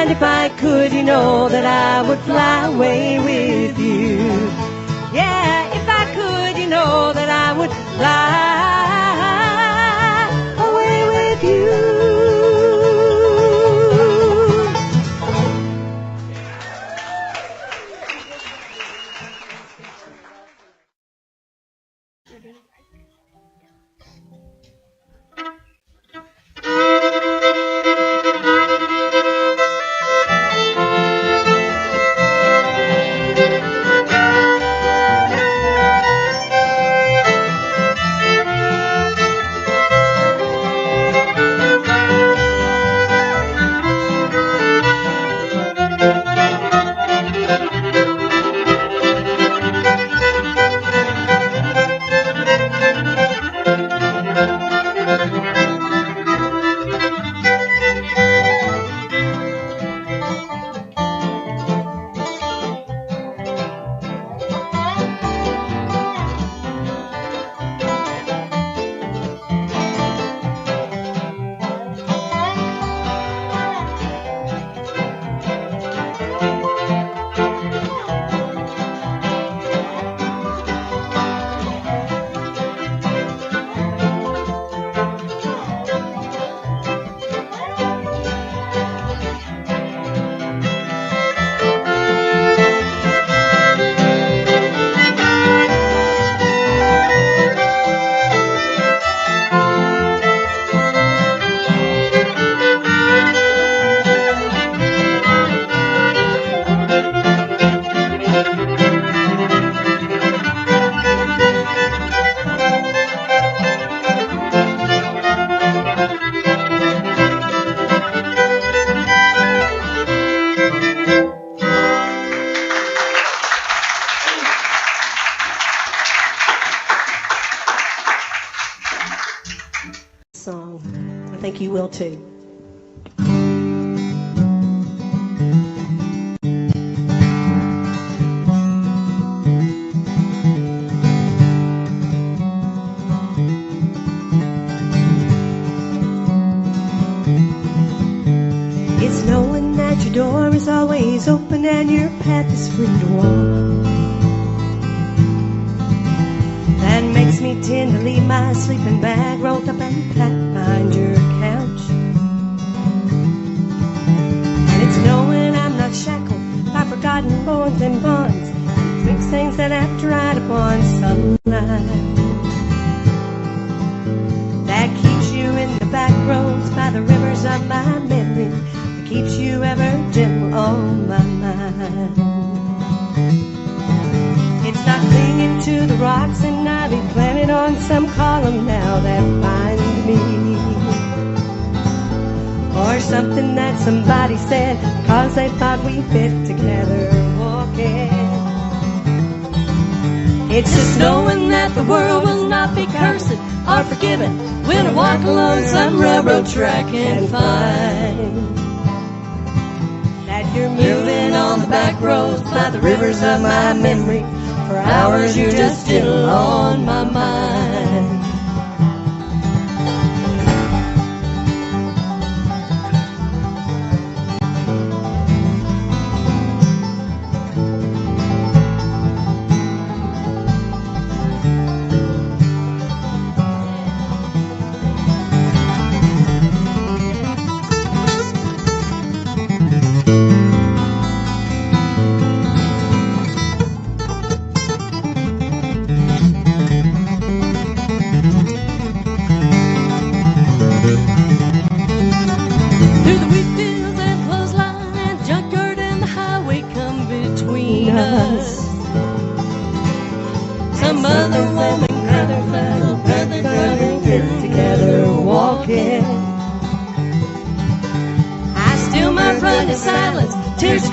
And if I could, you know that I would fly away with you. Yeah, if I could, you know that I would fly away with you. You will too. It's knowing that your door is always open and your path is free to walk. That makes me tend to leave my sleeping bag rolled up and packed behind your couch. And it's knowing I'm not shackled by forgotten bones and bonds, big things that have dried upon sunlight. That keeps you in the back roads by the rivers of my memory, that keeps you ever gentle on my mind. It's not clinging to the rocks and ivy planted on some column now that binds me, or something that somebody said cause they thought we fit together walking. It's just knowing that the world will not be cursed or forgiven when I walk along some railroad track and find that you're moving on the back roads by the rivers of my memory. For hours you're just gentle on my mind.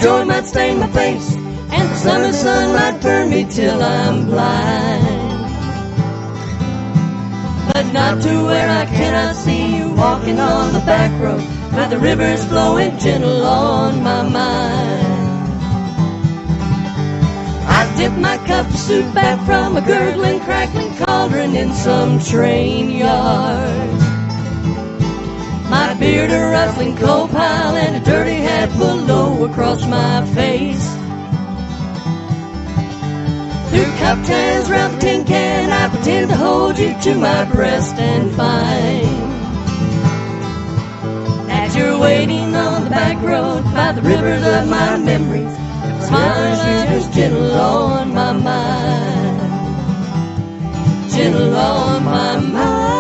Joy might stain my face, and the summer sun might burn me till I'm blind, but not to where I cannot see you walking on the back road, where the river's flowing gentle on my mind. I dip my cup of soup back from a gurgling, crackling cauldron in some train yard. My beard a rustling coal pile and a dirty hat full glow across my face. Through cup times round the tin can, I pretend to hold you to my breast and find that you're waiting on the back road by the rivers of my memories. Smiling just gentle on my mind, gentle on my mind.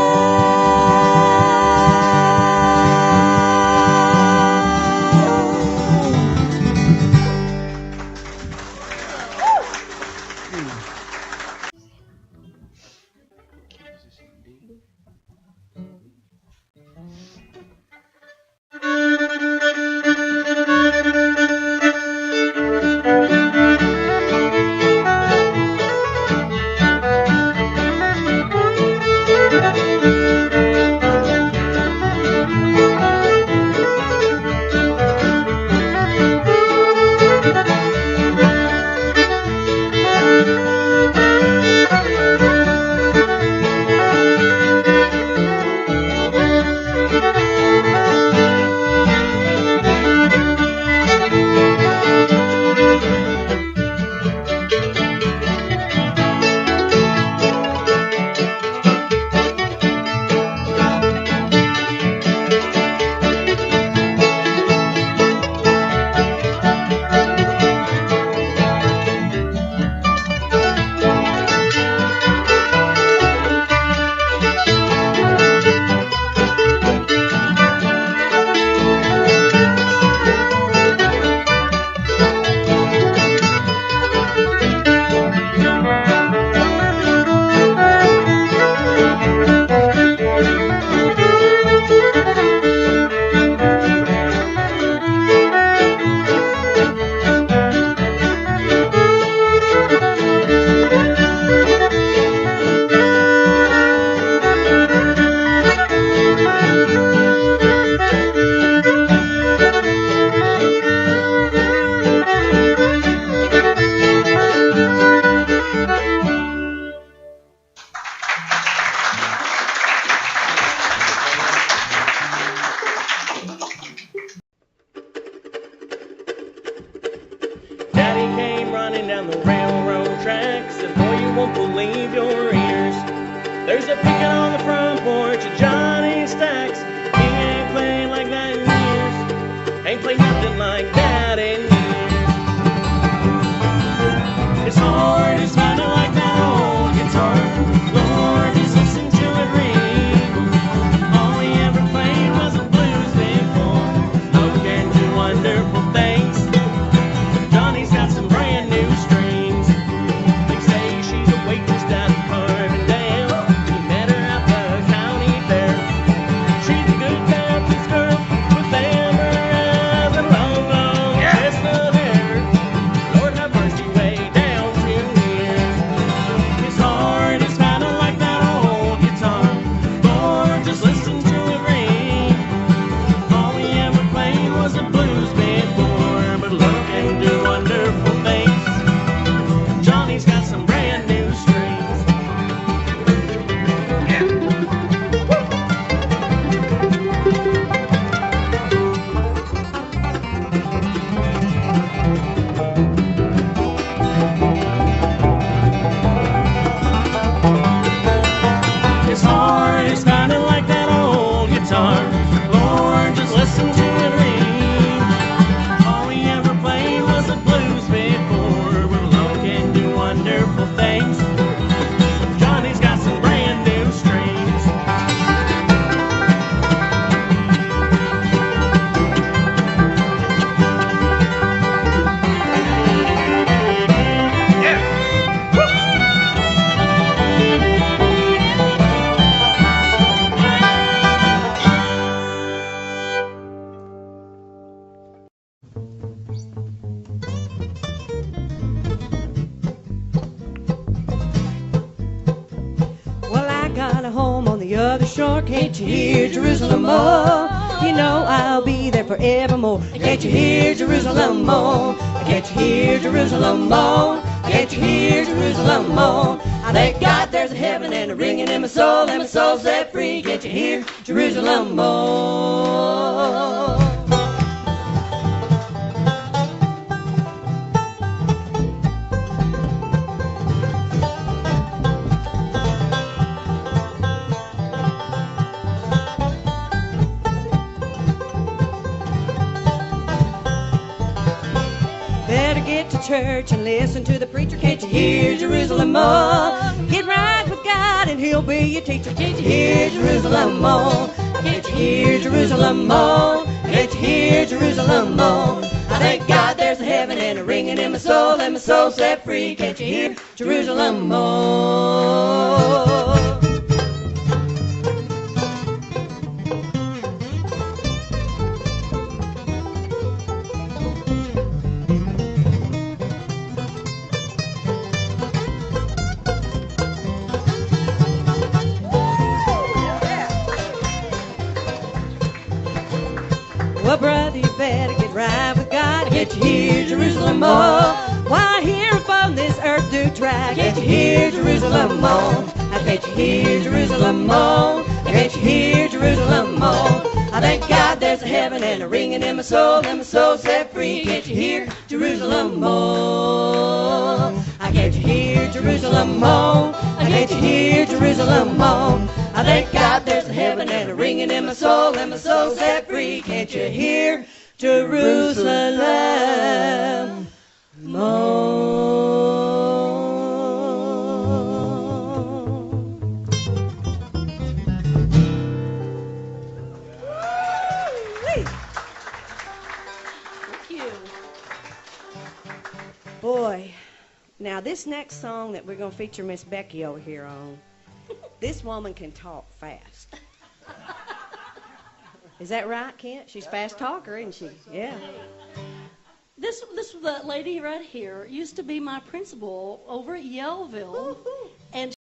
Can't you hear Jerusalem, oh? You know I'll be there forevermore. Can't you hear Jerusalem, oh? Can't you hear Jerusalem, oh? Can't you hear Jerusalem, oh? I thank God there's a heaven and a ringing in my soul, and my soul's set free. Can't you hear Jerusalem, oh? get to church and listen to the preacher. Can't you hear Jerusalem moan? Get right with God and he'll be your teacher. Can't you hear Jerusalem moan? Can't you hear Jerusalem moan? Can't you hear Jerusalem moan? I thank God there's a heaven and a ringing in my soul, and my soul set free. Can't you hear Jerusalem moan? Well, brother, you better get right with God. Can't you hear Jerusalem moan? While here upon this earth do try. Can't you hear Jerusalem moan? Can't you hear Jerusalem moan? Can't you hear Jerusalem moan? I thank God there's a heaven and a ringing in my soul, and my soul set free. Can't you hear Jerusalem moan? Can't you hear Jerusalem moan? Can't you hear Jerusalem moan? I thank God there's a heaven and a ringing in my soul, and my soul set free. Can't you hear Jerusalem moan? Thank you. Boy, now this next song that we're going to feature Miss Becky over here on, this woman can talk fast. Is that right, Kent? She's a fast talker, isn't she? Yeah. This lady right here used to be my principal over at Yellville, and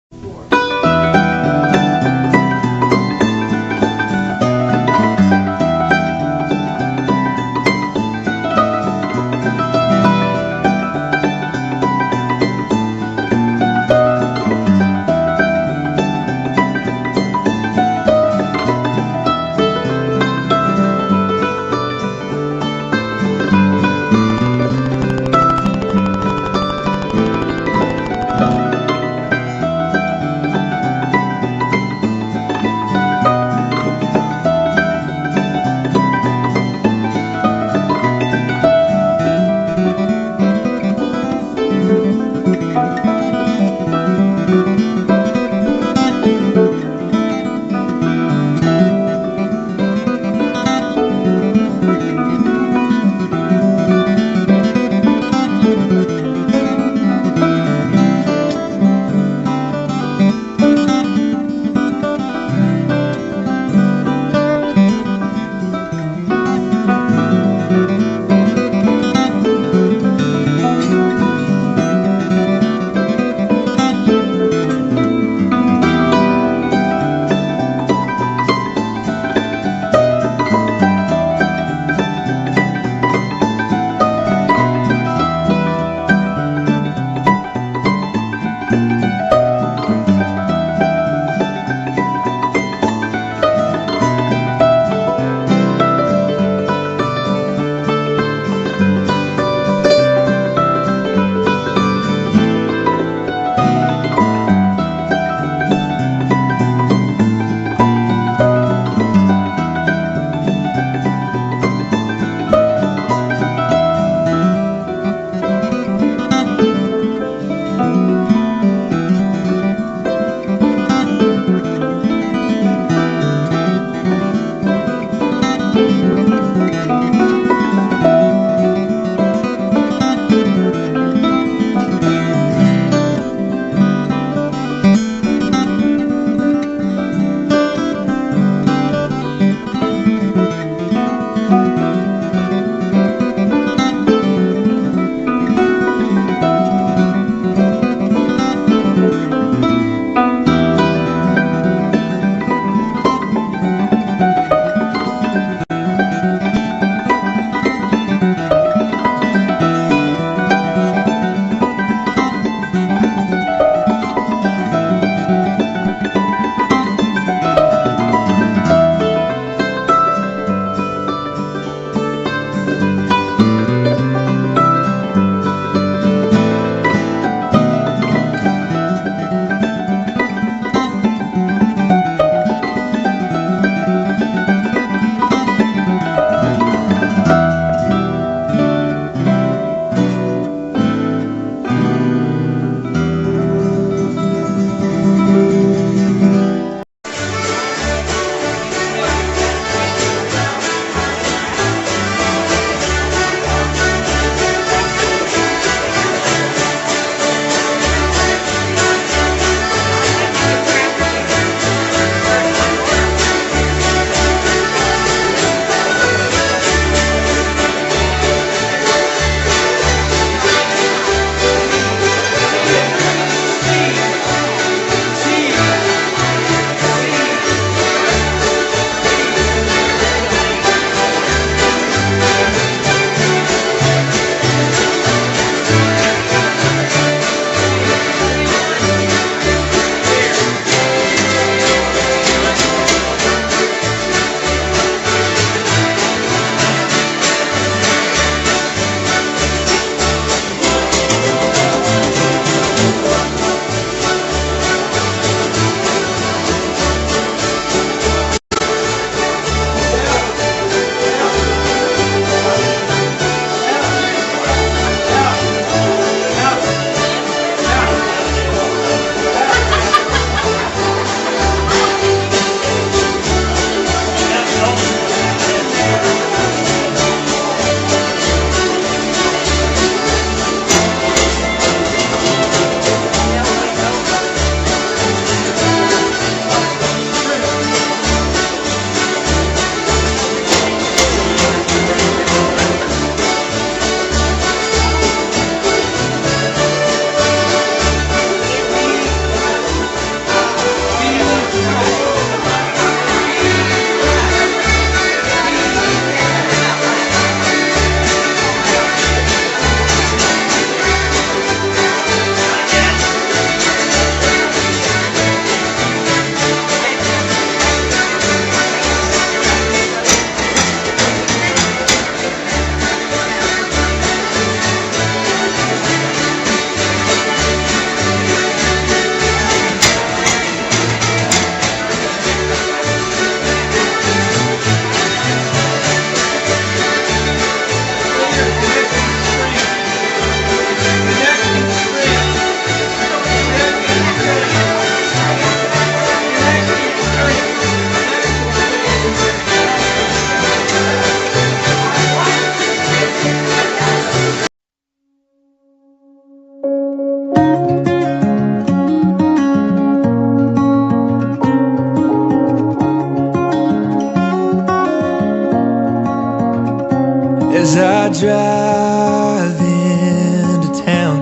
As I drive into town,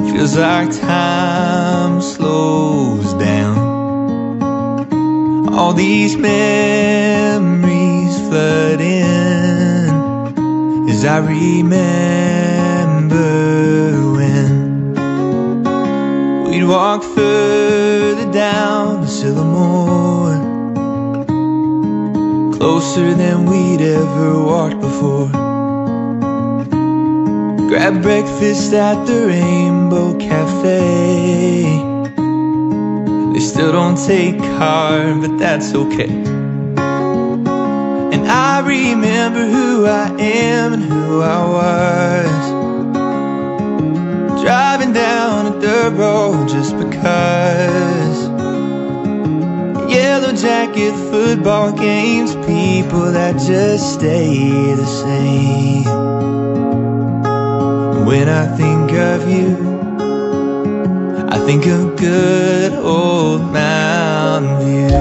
feels like time slows down. All these memories flood in as I remember when we'd walk further down to Sillamore, closer than we'd ever walked before. Grab breakfast at the Rainbow Cafe. They still don't take card, but that's okay. And I remember who I am and who I was, driving down a dirt road just because. Yellow jacket football games, people that just stay the same. When I think of you, I think of good old Mountain View.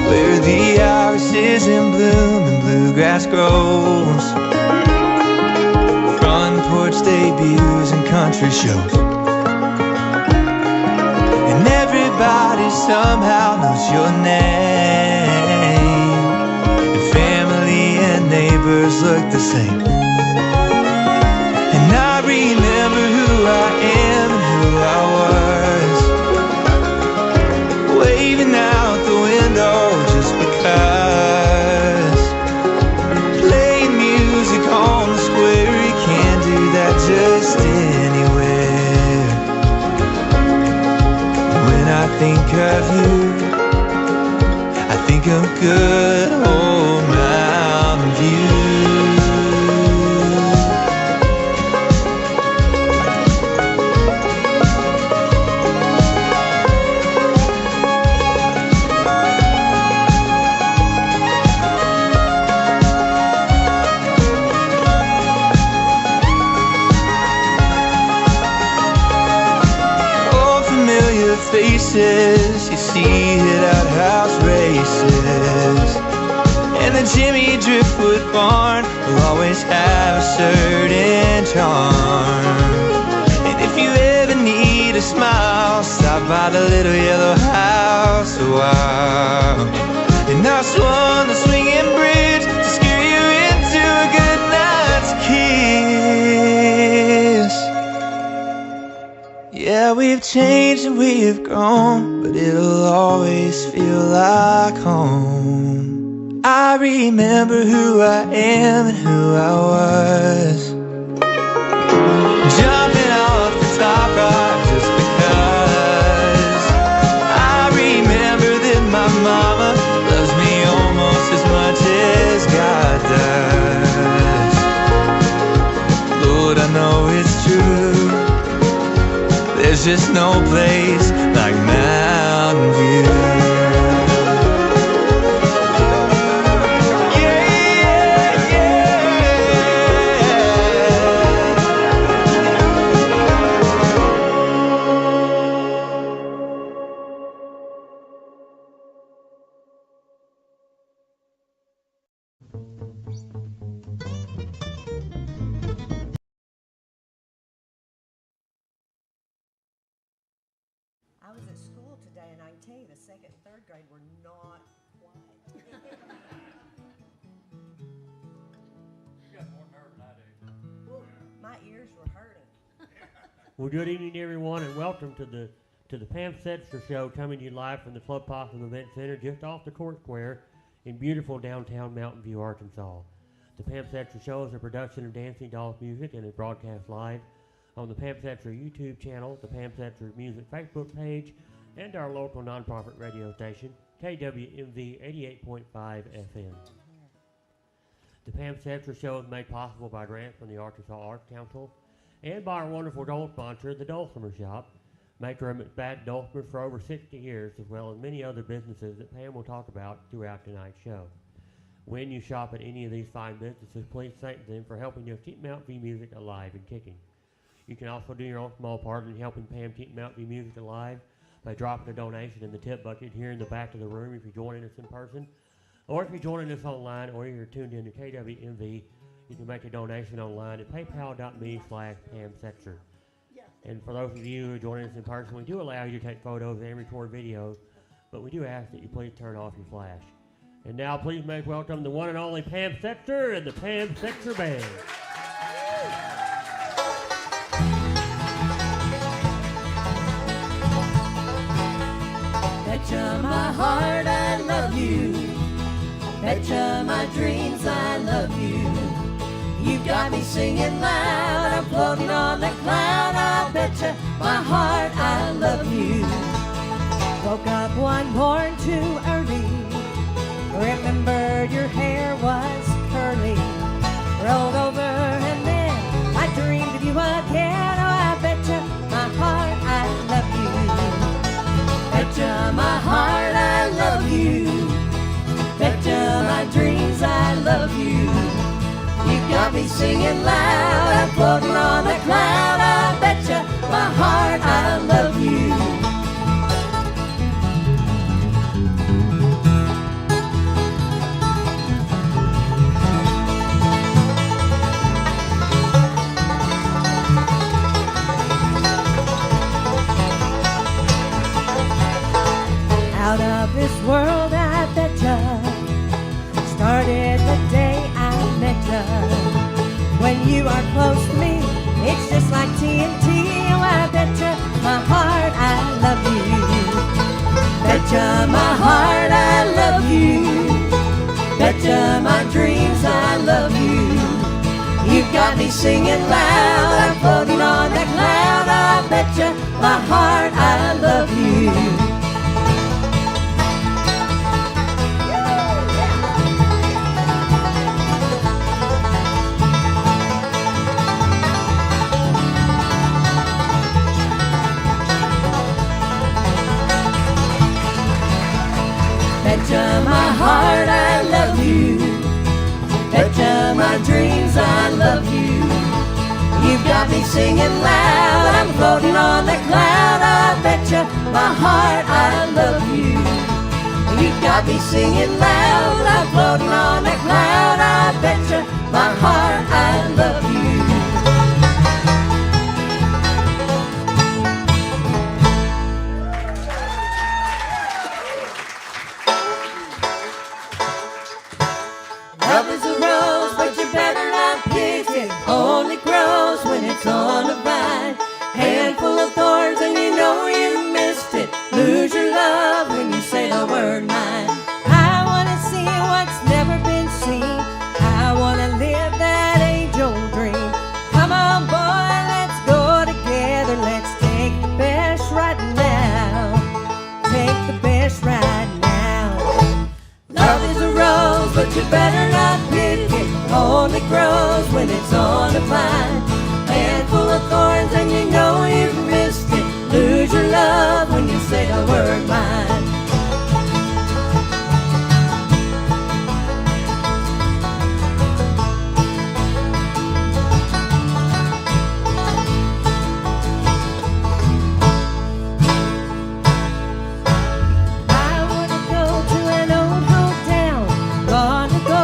Where the iris is in bloom and bluegrass grows, front porch debuts and country shows, and everybody somehow knows your name, and family and neighbors look the same. And I remember who I am and who I was, waving out the window just because. Playing music on the square, you can't do that just anywhere. When I think of you, I think of good old Mountain View. Faces you see at outhouse races, and the Jimmy Driftwood barn will always have a certain charm. And if you ever need a smile, stop by the little yellow house a while. And I swung the swinging bridge to scare you into a good night's kiss. Yeah, we've changed and we've grown, but it'll always feel like home. I remember who I am and who I was, jumping off the top rock just because. I remember that my mama loves me almost as much as God does. Lord, I know it's true, there's just no place like Mountain View. Yeah, yeah, I was at school today, and I can tell you the second and third grade were not quiet. You got more nerve than I do. My ears were hurting. Well, good evening, everyone, and welcome to the Pam Setser Show, coming to you live from the Club Possum Event Center, just off the Court Square in beautiful downtown Mountain View, Arkansas. The Pam Setser Show is a production of Dancing Dolls Music and is broadcast live on the Pam Setser YouTube channel, the Pam Setser Music Facebook page, and our local nonprofit radio station, KWMV 88.5 FM. The Pam Setser Show is made possible by grants from the Arkansas Arts Council and by our wonderful dole sponsor, the Dulcimer Shop, maker of McFadden Dulcimer for over 60 years, as well as many other businesses that Pam will talk about throughout tonight's show. When you shop at any of these fine businesses, please thank them for helping us keep Mountain View music alive and kicking. You can also do your own small part in helping Pam keep Mountain View music alive by dropping a donation in the tip bucket here in the back of the room if you're joining us in person. Or if you're joining us online or you're tuned in to KWMV, you can make a donation online at paypal.me/Pam Setser. And for those of you who are joining us in person, we do allow you to take photos and record videos, but we do ask that you please turn off your flash. And now please make welcome the one and only Pam Setser and the Pam Setser Band. Betcha my heart I love you. Betcha my dreams I love you. You got me singing loud, I'm floating on the cloud. I betcha my heart I love you. Woke up one morning too early. Remember your hair was curly. Rolled over and then I dreamed of you again. Oh, I betcha my heart I love you. Betcha my heart I love you. Betcha my dreams I love you. You got me singing loud, I'm floating on a cloud. I betcha my heart I love you. Out of this world I betcha started the day I met ya. When you are close to me, it's just like TNT. Oh, I betcha my heart I love you. Betcha my heart I love you. Betcha my dreams I love you. You got me singing loud, I'm floating on that cloud. I betcha my heart I love you. Betcha my heart I love you. Betcha my dreams I love you. You got me singing loud, I'm floating on the cloud. I betcha my heart I love you. You got me singing loud, I'm floating on the cloud. I betcha my heart I love you. Love is a rose, but you better not pick it. Only grows when it's on the vine. Handful of thorns and you know you missed it. Lose your love when you say the word mine. I wanna see what's never been seen. I wanna live that age-old dream. Come on, boy, let's go together. Let's take the best right now. Take the best right now. Love is a rose, but you better not pick it. Only grows when it's on the vine. Handful of thorns and you know you've missed it. Lose your love when you say the word mine. I wanna go to an old hotel. Gonna go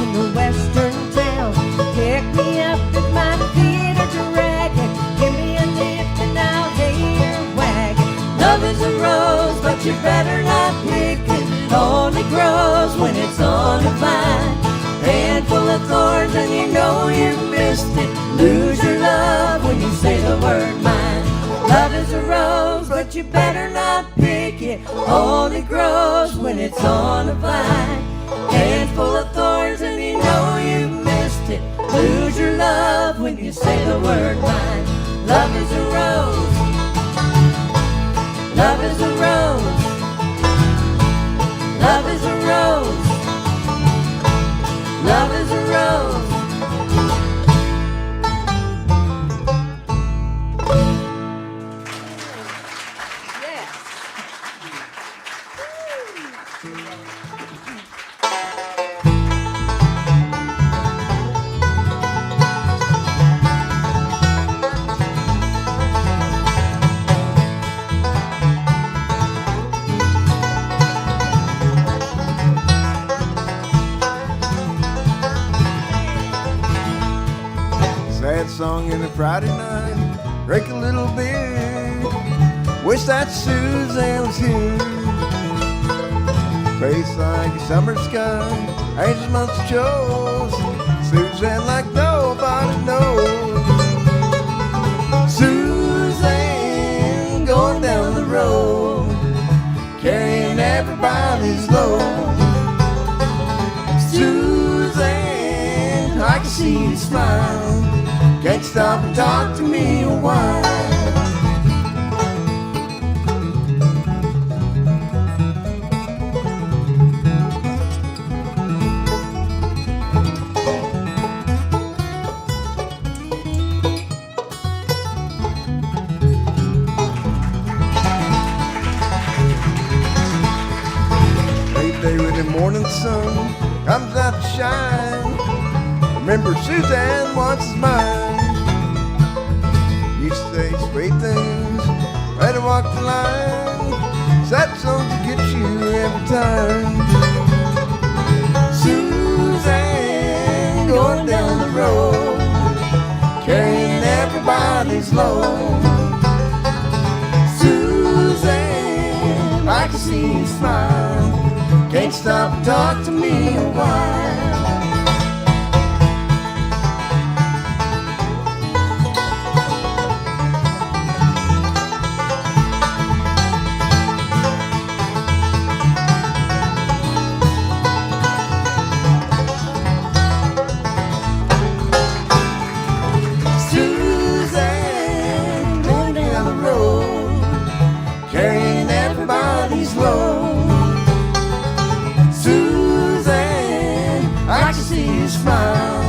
in the western town. Pick me up if my feet are dragging. Give me a lift and I'll hail your wagon. Love is a rose, but you better not pick it. Only grows when it's on the vine. Handful of thorns and you know you missed it. Lose your love when you say the word mine. Love is a rose, but you better not pick it. Only grows when it's on the vine. Handful of thorns and you know you missed it. Lose your love when you say the word mine. Love is a rose. Love is a rose. Love is a rose. Love is a rose. song in a Friday night, drink a little beer. Wish that Suzanne was here. Face like a summer sky, ain't as much chose. Suzanne like nobody knows. Suzanne going down the road, carrying everybody's load. Suzanne, I can see you smile. Can't stop and talk to me a while. The morning sun comes out to shine. Remember Suzanne once is mine. Used to say sweet things, had to walk the line. Sad songs to get you every time. Suzanne going down the road, carrying everybody's load. Suzanne, I can see you smile. Can't stop and talk to me a while. Suzanne going down the road, carrying everybody's load. I can see you smile.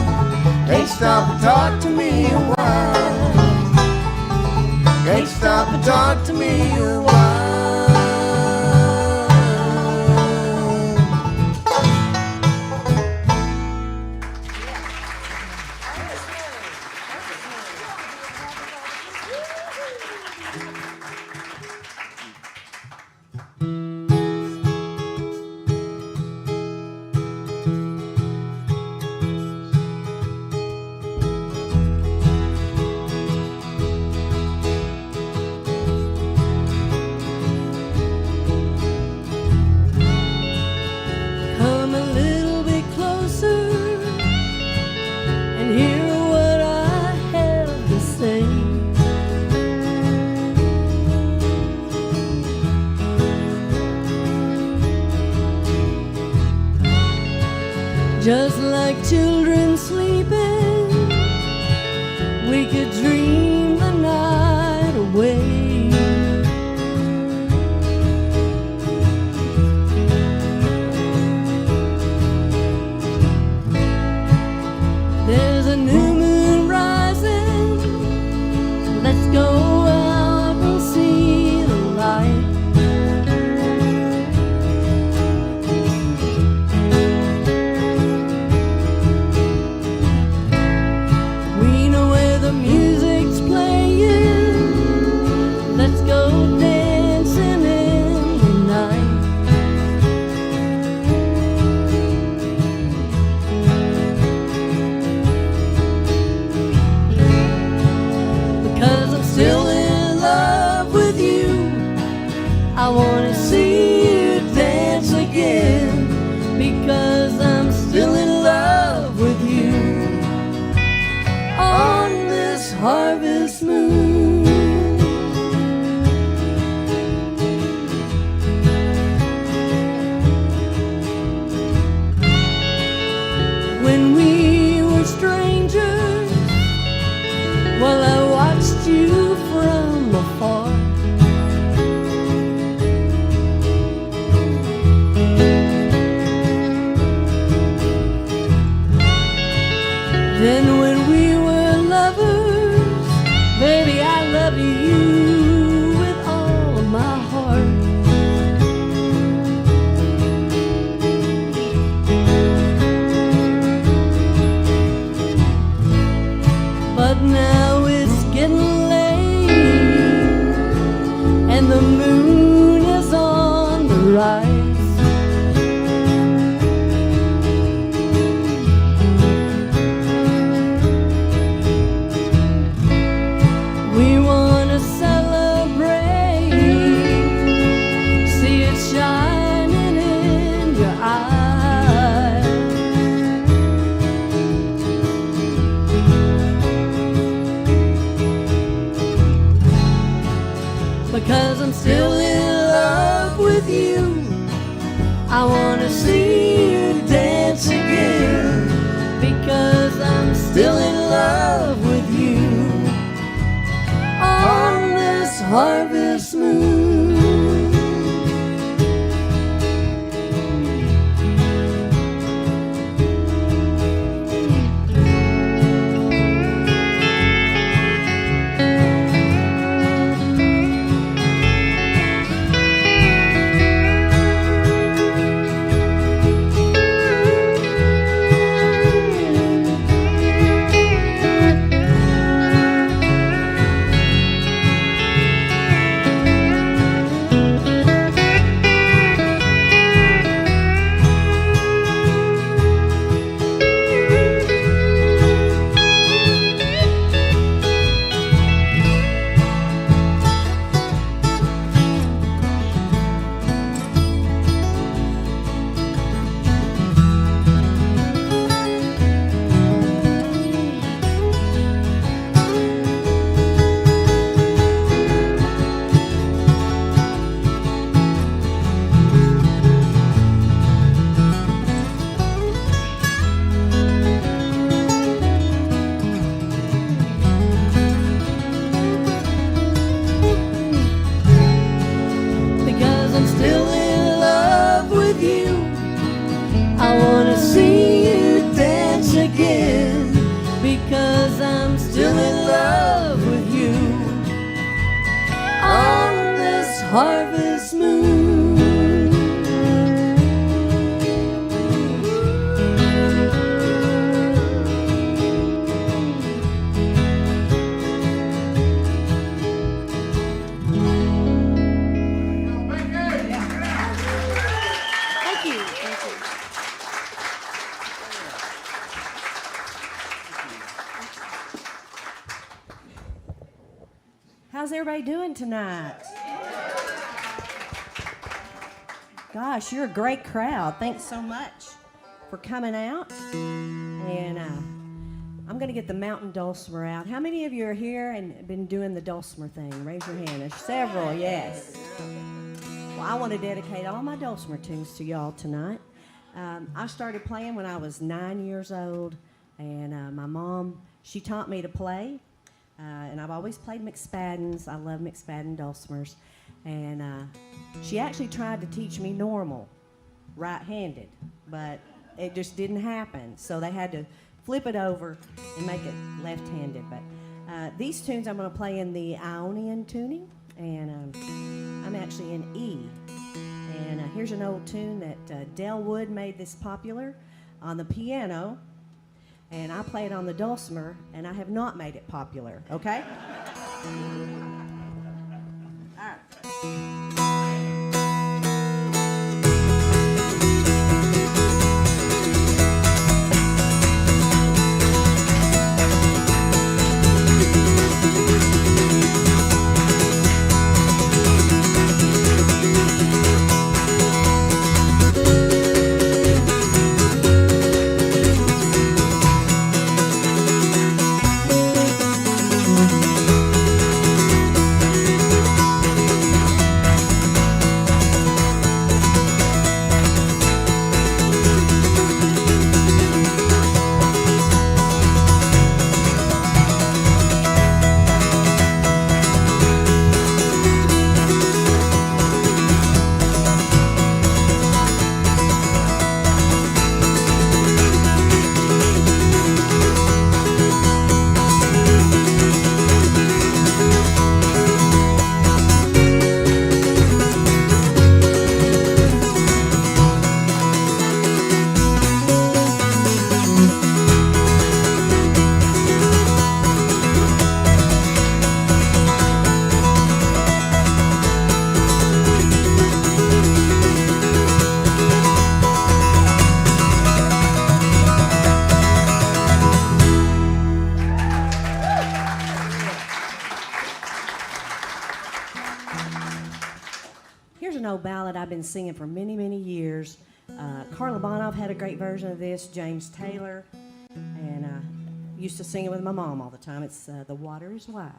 Can't stop and talk to me a while. Can't stop and talk to me a while. Just like children sleeping, we could dream the night away. There's a new moon rising, let's go out and see the light. because I'm still in love with you. I wanna see you dance again, because I'm still in love with you. On this harvest moon. Harvest moon. Thank you. How's everybody doing tonight? Gosh, you're a great crowd. Thanks so much for coming out. And I'm going to get the mountain dulcimer out. How many of you are here and been doing the dulcimer thing? Raise your hand. There's several, yes. Well, I want to dedicate all my dulcimer tunes to y'all tonight. I started playing when I was 9 years old, and my mom, she taught me to play. And I've always played McSpaddens. I love McSpadden dulcimers. And she actually tried to teach me normal, right-handed, but it just didn't happen. So they had to flip it over and make it left-handed. But these tunes I'm going to play in the Ionian tuning, and I'm actually in E. And here's an old tune that Del Wood made this popular on the piano, and I play it on the dulcimer, and I have not made it popular, okay? All right. Ballad I've been singing for many, many years. Carla Bonoff had a great version of this, James Taylor, and used to sing it with my mom all the time. It's The Water is Wide.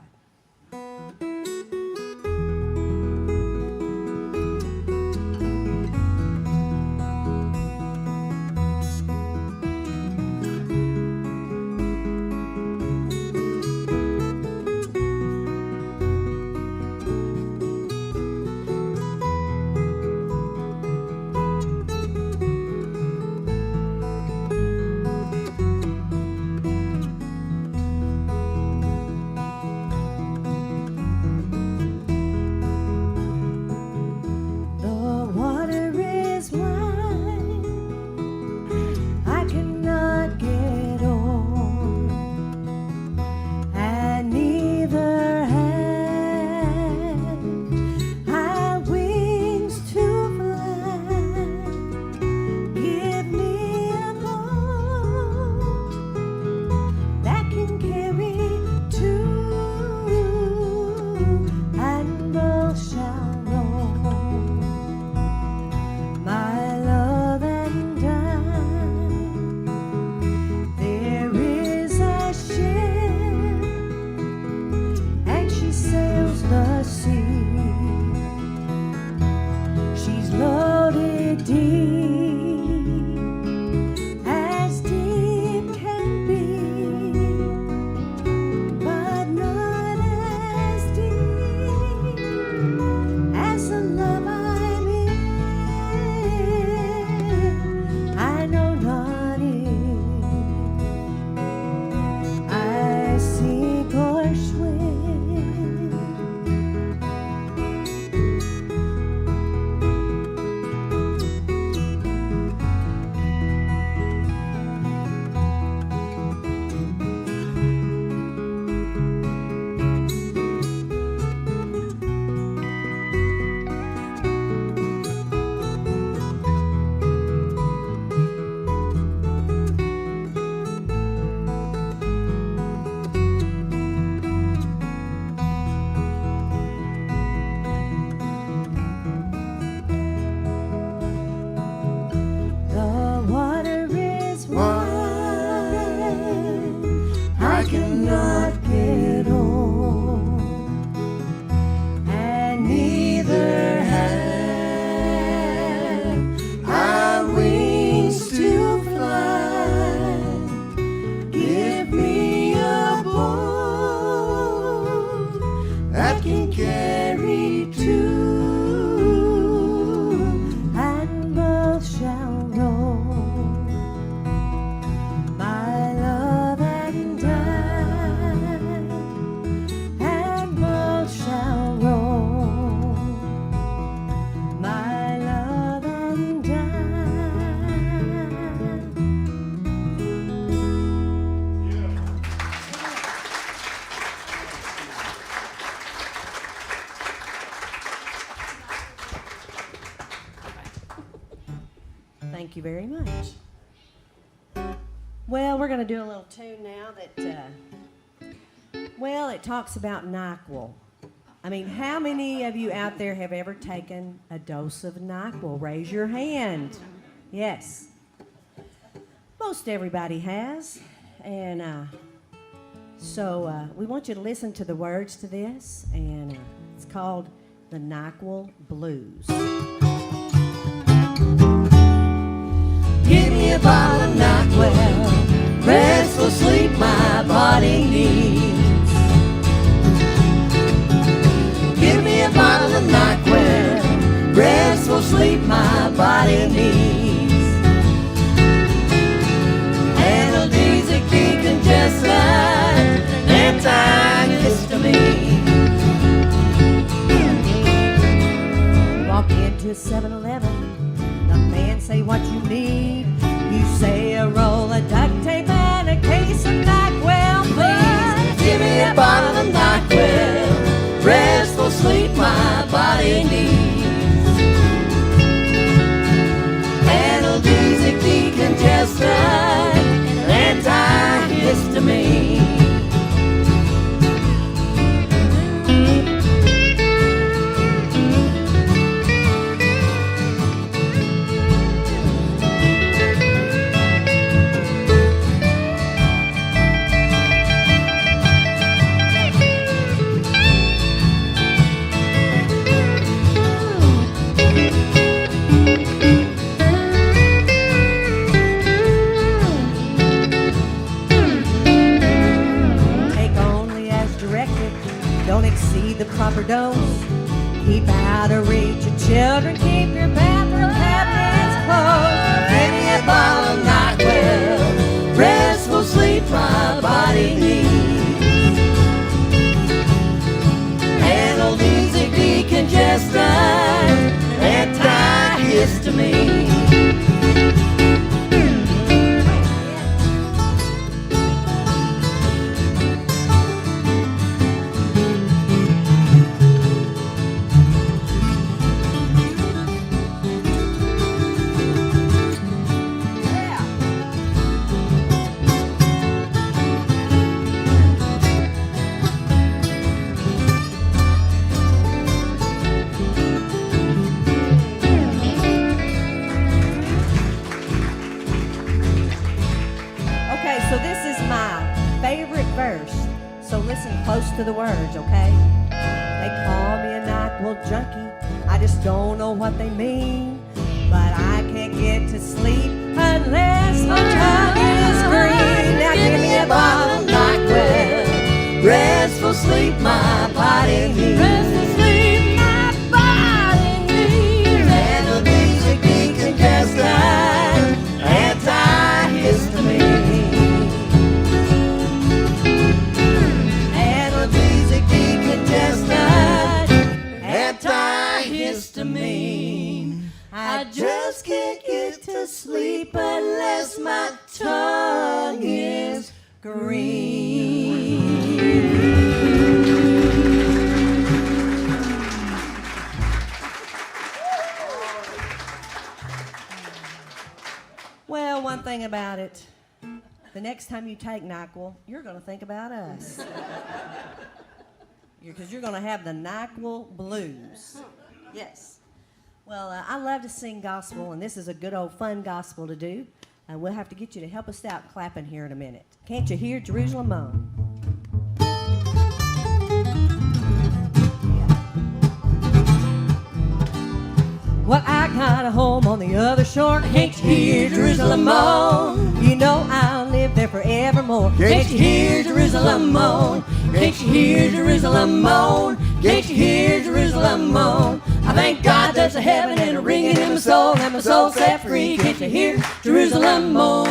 deep can be, but not as deep as the love I'm in. I know not if I sink or swim. The water is wide, I cannot get on, and neither have I wings to fly. Give me a boat that can carry two, and both shall roll. My love and I, and both shall roll. My love and I. Thank you very much. Well, we're going to do a little tune now that, well, it talks about NyQuil. I mean, how many of you out there have ever taken a dose of NyQuil? Raise your hand. Yes. Most everybody has. And so we want you to listen to the words to this, and it's called The NyQuil Blues. Give me a bottle of NyQuil, restful sleep my body needs. Give me a bottle of NyQuil, restful sleep my body needs. Analgesic, decongestant, antihistamine. Walk into 7-Eleven, the man say what you need. You say a roll of duct tape and a case of NyQuil, please. Give me a bottle of NyQuil, restful sleep my body needs. Analgesic, decongestant, antihistamine. Don't exceed the proper dose. Keep out of reach of children. Keep your bathroom cabinets closed. Give me a bottle of NyQuil, restful sleep my body needs. Analgesic, decongestant, antihistamine. Close to the words, okay? They call me a NyQuil junkie. I just don't know what they mean. but I can't get to sleep unless my tongue is green. Now give me a bottle of NyQuil. Restful sleep, my body needs. Restful sleep, my body needs. Analgesic, decongestant, antihistamine. Analgesic, decongestant, antihistamine. I just can't get to sleep unless my tongue is green. Well, one thing about it, the next time you take NyQuil, you're going to think about us. Because you're going to have the NyQuil blues. Yes. Well, I love to sing gospel, and this is a good old fun gospel to do. We'll have to get you to help us out clapping here in a minute. Can't you hear Jerusalem moan? Well, I got a home on the other shore. Can't you hear Jerusalem moan? You know I'll live there forevermore. Can't you hear Jerusalem moan? Can't you hear Jerusalem moan? Can't you hear Jerusalem moan? I thank God there's a heaven and a ringing in my soul, and my soul set free. Can't you hear Jerusalem moan?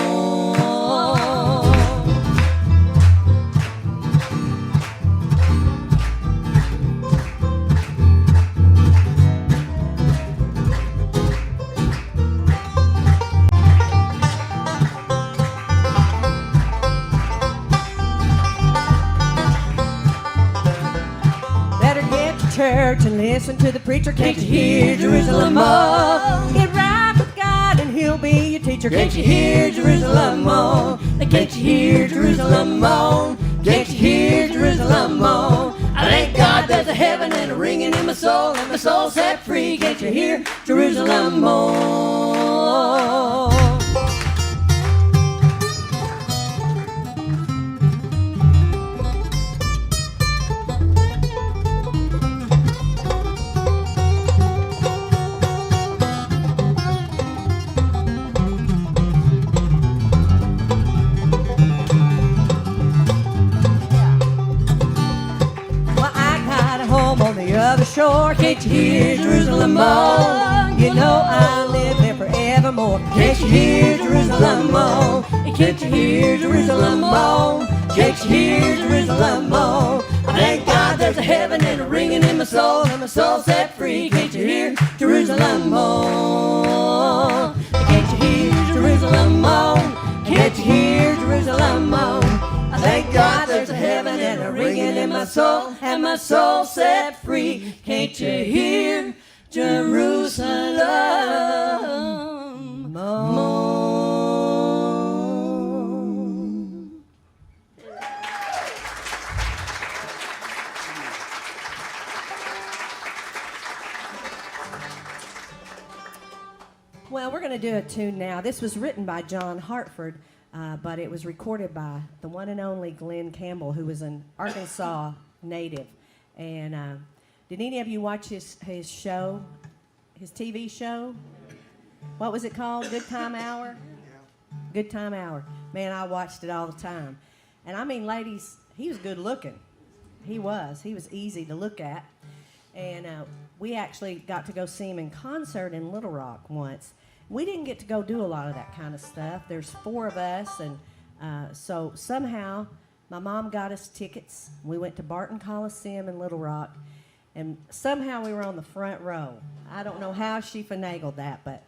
Church and listen to the preacher. Can't you hear Jerusalem moan? Get right with God and He'll be your teacher. Can't you hear Jerusalem moan? Can't you hear Jerusalem moan? Can't you hear Jerusalem moan? I thank God there's a heaven and a ringing in my soul, and my soul set free. Can't you hear Jerusalem moan? The shore, can't you hear Jerusalem moan? You know I'll live there forevermore. Can't you hear Jerusalem moan? Can't you hear Jerusalem moan? Can't you hear Jerusalem moan? I thank God there's a heaven and a ringing in my soul, and my soul set free. Can't you hear Jerusalem moan? Can't you hear Jerusalem moan? Can't you hear Jerusalem moan? I thank God there's a heaven and a ringing in my soul, and my soul set free. Can't you hear Jerusalem moan? Well, we're going to do a tune now. This was written by John Hartford. But it was recorded by the one and only Glenn Campbell, who was an Arkansas native. And did any of you watch his show, his TV show? What was it called? Good Time Hour? Good Time Hour. Man, I watched it all the time. And I mean, ladies, he was good looking. He was. He was easy to look at. And we actually got to go see him in concert in Little Rock once. We didn't get to go do a lot of that kind of stuff. There's 4 of us, and so somehow my mom got us tickets. We went to Barton Coliseum in Little Rock, and somehow we were on the front row. I don't know how she finagled that, but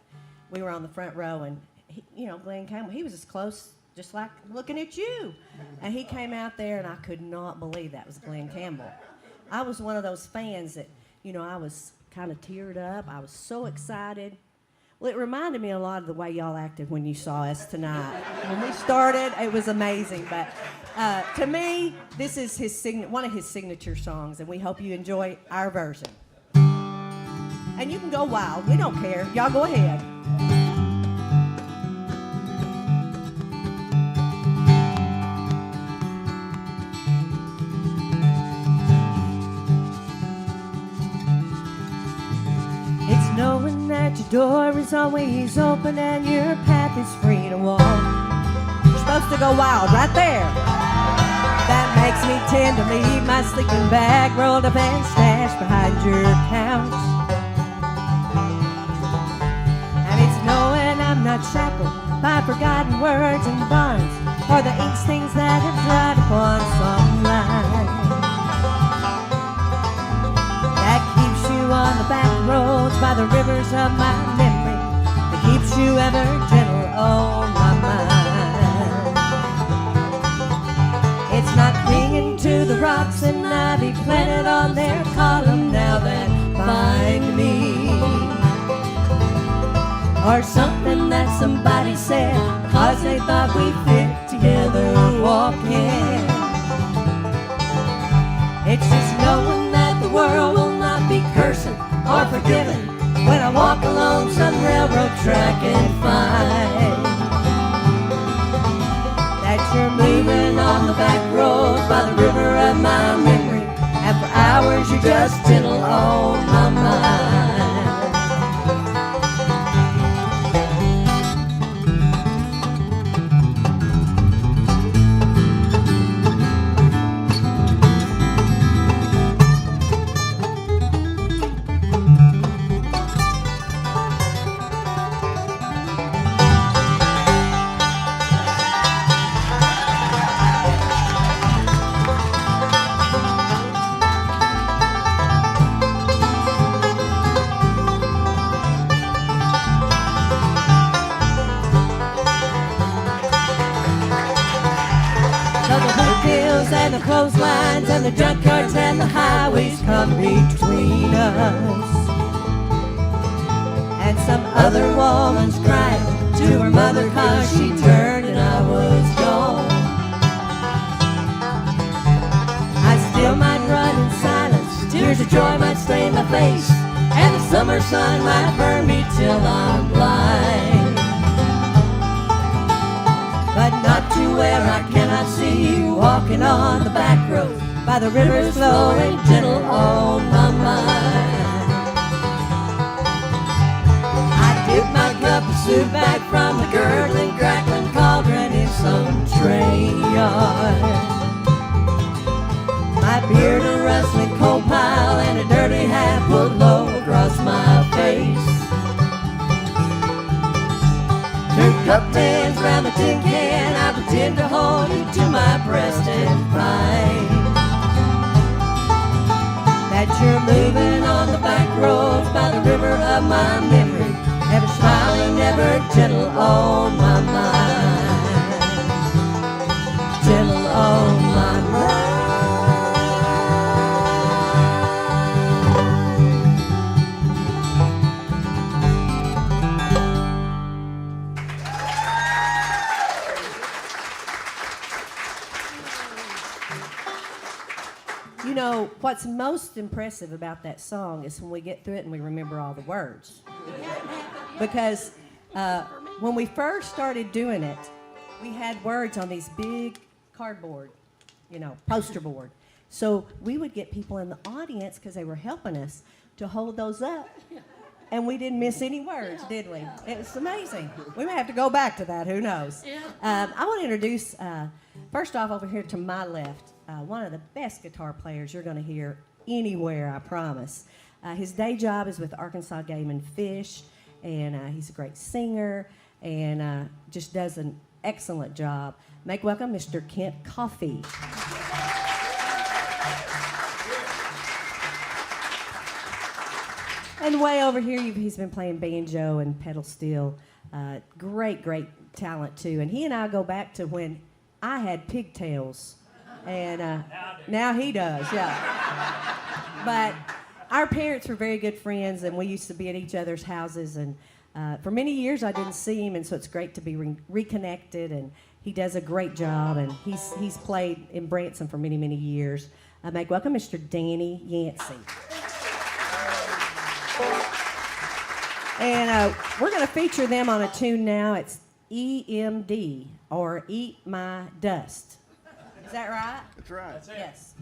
we were on the front row, and he, Glenn Campbell, he was as close, just like looking at you. And he came out there, and I could not believe that was Glenn Campbell. I was one of those fans that, I was kind of teared up. I was so excited. Well, it reminded me a lot of the way y'all acted when you saw us tonight. When we started, it was amazing. But to me, this is one of his signature songs, and we hope you enjoy our version. And you can go wild. We don't care. Y'all go ahead. It's knowing that that your door is always open and your path is free to walk. You're supposed to go wild right there. That makes me tend to leave my sleeping bag rolled up and stashed behind your couch. And it's knowing I'm not shackled by forgotten words and bonds, or the instincts that have dried upon some line. That keeps you on the back roads by the rivers of my memory. That keeps you ever gentle on my mind. It's not clinging to the rocks and ivy planted on their column now that bind me, or something that somebody said cause they thought we fit together walking. It's just knowing that the world will not be cursing or forgiven when I walk along some railroad track and find that you're moving on the back roads by the river of my memory, and for hours you're just gentle on my mind. And the clotheslines and the junkyards and the highways come between us, and some other woman's crying to her mother cause she turned and I was gone. I still might run in silence, tears of joy might stain my face, and the summer sun might burn me till I'm blind, but not to where I cannot see you walking on the back road by the rivers flowing gentle on my mind. I dip my cup of soup back from the gurgling, crackling cauldron in some train yard. My beard a rustling coal pile and a dirty hat pulled low across my face. Two cup hands round the tin can, I pretend to hold you to my breast and find that you're moving on the back roads by the river of my memory, ever smiling, ever gentle on my mind, gentle on my mind. You know, what's most impressive about that song is when we get through it and we remember all the words. Because when we first started doing it, we had words on these big cardboard, poster board. So we would get people in the audience, because they were helping us, to hold those up. And we didn't miss any words, did we? It was amazing. We may have to go back to that, who knows? I want to introduce, first off, over here to my left, one of the best guitar players you're going to hear anywhere, I promise. His day job is with Arkansas Game and Fish, and he's a great singer and just does an excellent job. Make welcome Mr. Kent Coffey. And way over here, he's been playing banjo and pedal steel. Great talent, too. And he and I go back to when I had pigtails. And now he does, yeah. But our parents were very good friends, and we used to be at each other's houses. And for many years, I didn't see him, and so it's great to be reconnected. And he does a great job, and he's played in Branson for many, many years. Make welcome Mr. Danny Yancey. And we're going to feature them on a tune now. It's EMD, or Eat My Dust. Is that right? That's right. That's it. Yes.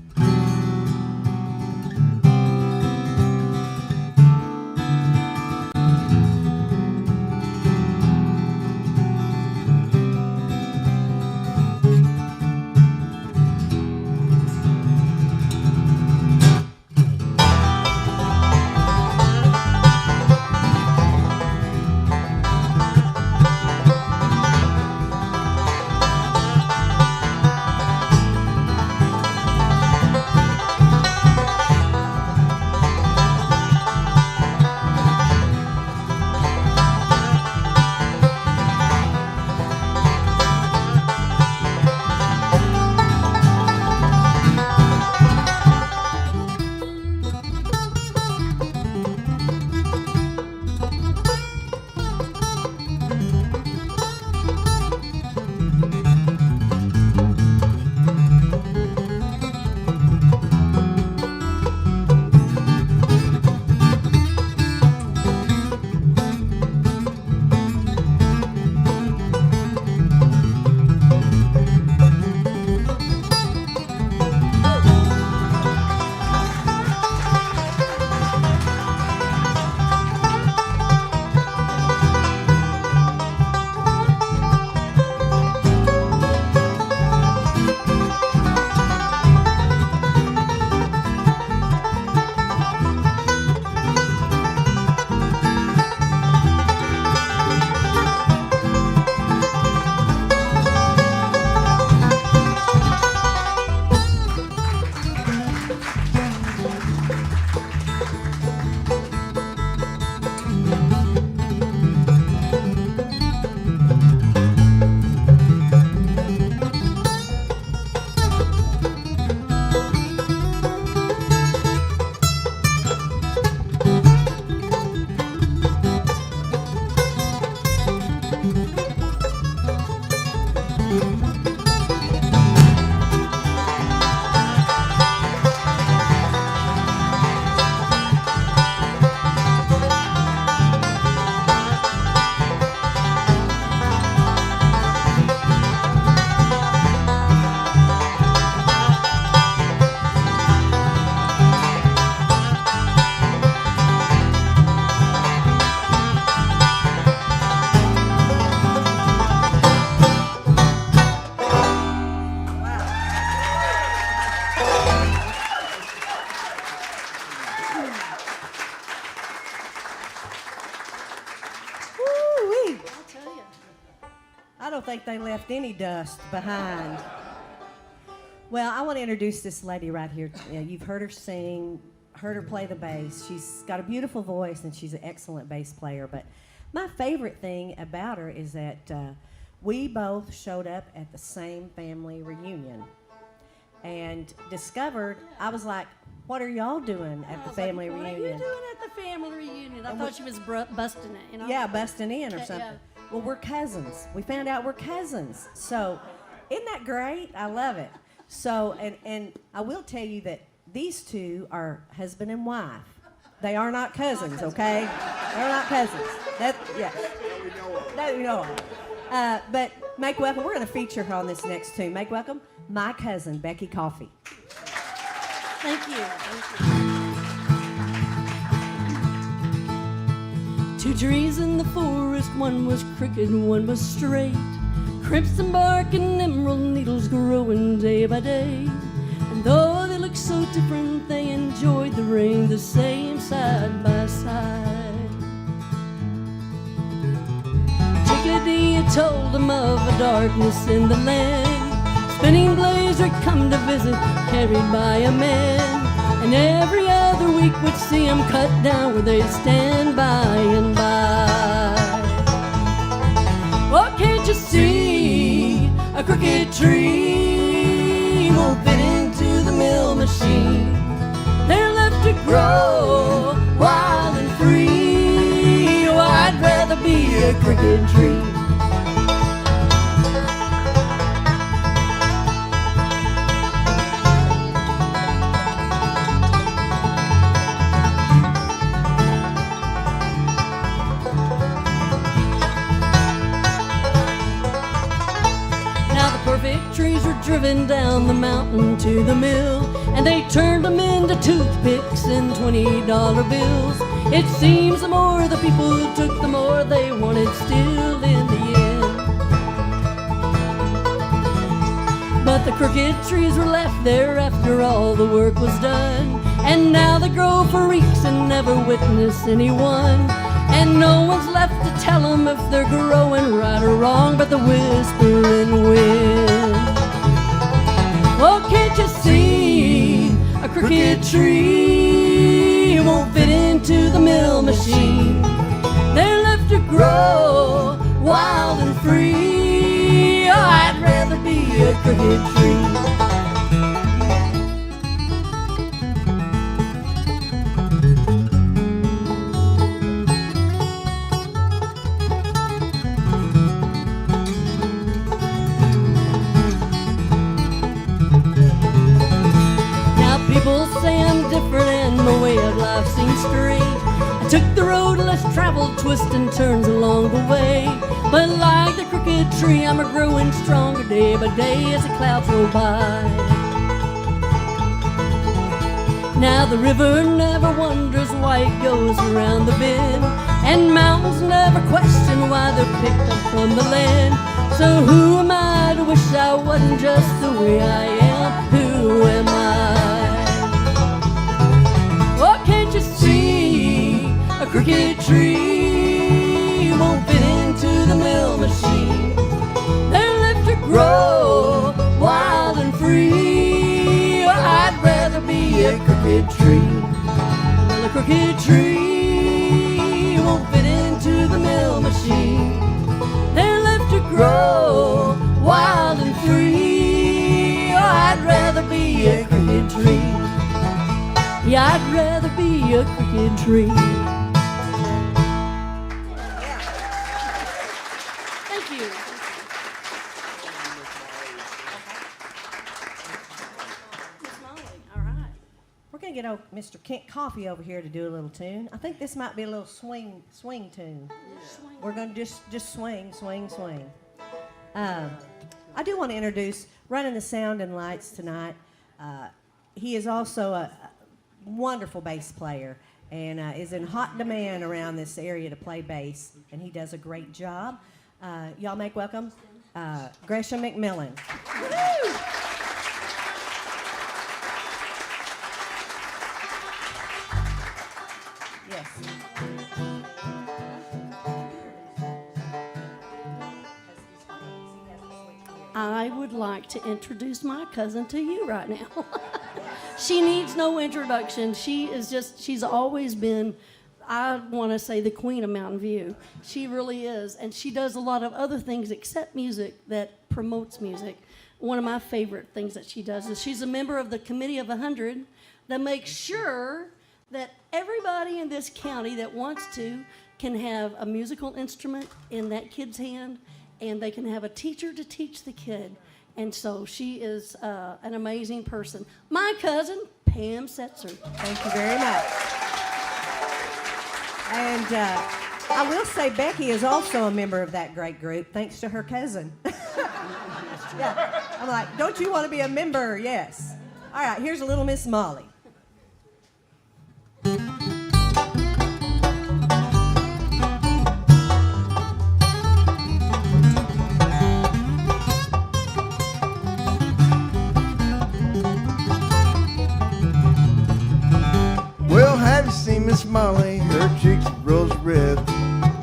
I don't think they left any dust behind. Well, I want to introduce this lady right here. You've heard her sing, heard her play the bass. She's got a beautiful voice, and she's an excellent bass player. But my favorite thing about her is that we both showed up at the same family reunion and discovered, I was like, what are y'all doing at the family reunion? What are you doing at the family reunion? I thought she was busting it, you know? Yeah, busting in or something. Yeah. Well, we're cousins. We found out we're cousins. So isn't that great? I love it. So, and I will tell you that these two are husband and wife. They are not cousins, okay? They're not cousins. That we know of. But make welcome. We're going to feature her on this next tune. Make welcome my cousin, Beci Coffey. Thank you. Two trees in the forest, one was crooked and one was straight. Crimson bark and emerald needles growing day by day. And though they looked so different, they enjoyed the rain the same side by side. Chickadee told them of a darkness in the land. Spinning blades had come to visit, carried by a man. And every other week would see them cut down where they'd stand by and by. Oh, can't you see a crooked tree won't fit into the mill machine? They're left to grow wild and free. Oh, I'd rather be a crooked tree. Trees were driven down the mountain to the mill, and they turned them into toothpicks and $20 bills. It seems the more the people took, the more they wanted still in the end. But the crooked trees were left there after all the work was done, and now they grow for weeks and never witness anyone. And no one's left to tell them if they're growing right or wrong but the whispering wind. Oh, can't you see a crooked tree won't fit into the mill machine? They're left to grow wild and free. Oh, I'd rather be a crooked tree. People say I'm different and my way of life seems strange. I took the road less traveled, twists and turns along the way. But like the crooked tree, I'm growing stronger day by day as the clouds roll by. Now the river never wonders why it goes around the bend, and mountains never question why they're picked up from the land. So who am I to wish I wasn't just the way I am? Who am I? Oh, can't you see a crooked tree won't fit into the mill machine? They're left to grow wild and free. Oh, I'd rather be a crooked tree. Well, a crooked tree won't fit into the mill machine. They're left to grow wild and free. Oh, I'd rather be a crooked tree. Yeah, I'd rather be a crooked tree. Thank you. Miss Molly, all right. We're going to get Mr. Kent Coffey over here to do a little tune. I think this might be a little swing tune. Swing. We're going to just swing. I do want to introduce running the sound and lights tonight. He is also a wonderful bass player and is in hot demand around this area to play bass, and he does a great job. Y'all make welcome Gresham McMillan. Woo! Yes. I would like to introduce my cousin to you right now. She needs no introduction. She's always been, I want to say, the queen of Mountain View. She really is. And she does a lot of other things except music that promotes music. One of my favorite things that she does is she's a member of the Committee of 100 that makes sure that everybody in this county that wants to can have a musical instrument in that kid's hand, and they can have a teacher to teach the kid. And so she is an amazing person. My cousin, Pam Setser. Thank you very much. And I will say Becky is also a member of that great group, thanks to her cousin. Yeah. I'm like, don't you want to be a member? Yes. All right, here's a little Miss Molly. Well, have you seen Miss Molly? Her cheeks are rose red,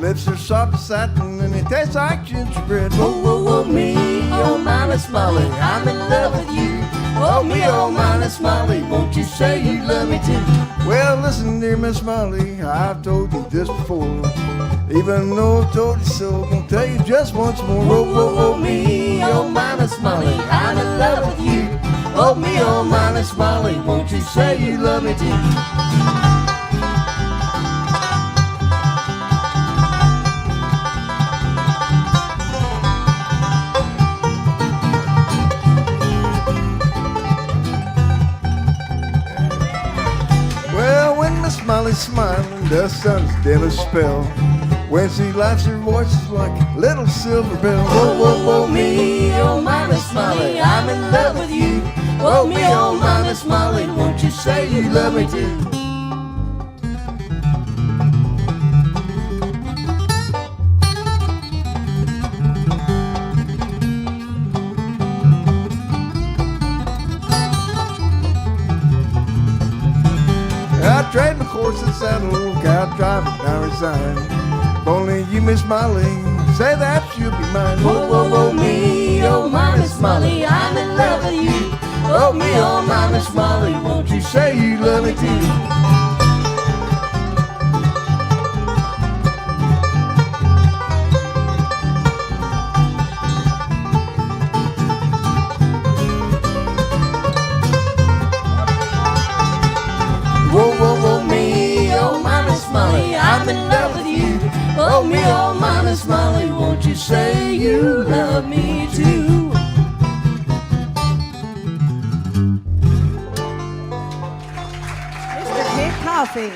lips are soft as satin, and it tastes like gingerbread. Whoa, whoa, whoa, me, oh my Miss Molly, I'm in love with you. Oh me, oh my Miss Molly, won't you say you love me too? Well, listen, dear Miss Molly, I've told you this before. Even though I've told you so, I'm gonna tell you just once more. Whoa, whoa, whoa, me, oh my Miss Molly, I'm in love with you. Oh me, oh my Miss Molly, won't you say you love me too? Miss Molly's smiling, the sun's dim a spell. When she laughs, her voice is like a little silver bell. Whoa, whoa, whoa, me, oh my Miss Molly, I'm in love with you. Oh me, oh my Miss Molly, won't you say you love me too? I trade my horse and saddle, cow driving, now resign. If only you, Miss Molly, say that you'll be mine. Whoa, whoa, whoa, me, oh my Miss Molly, I'm in love with you. Oh me, oh my Miss Molly, won't you say you love me too? I'm in love with you. Oh me, oh my Miss Molly, won't you say you love me too? Mr. Kent Coffey.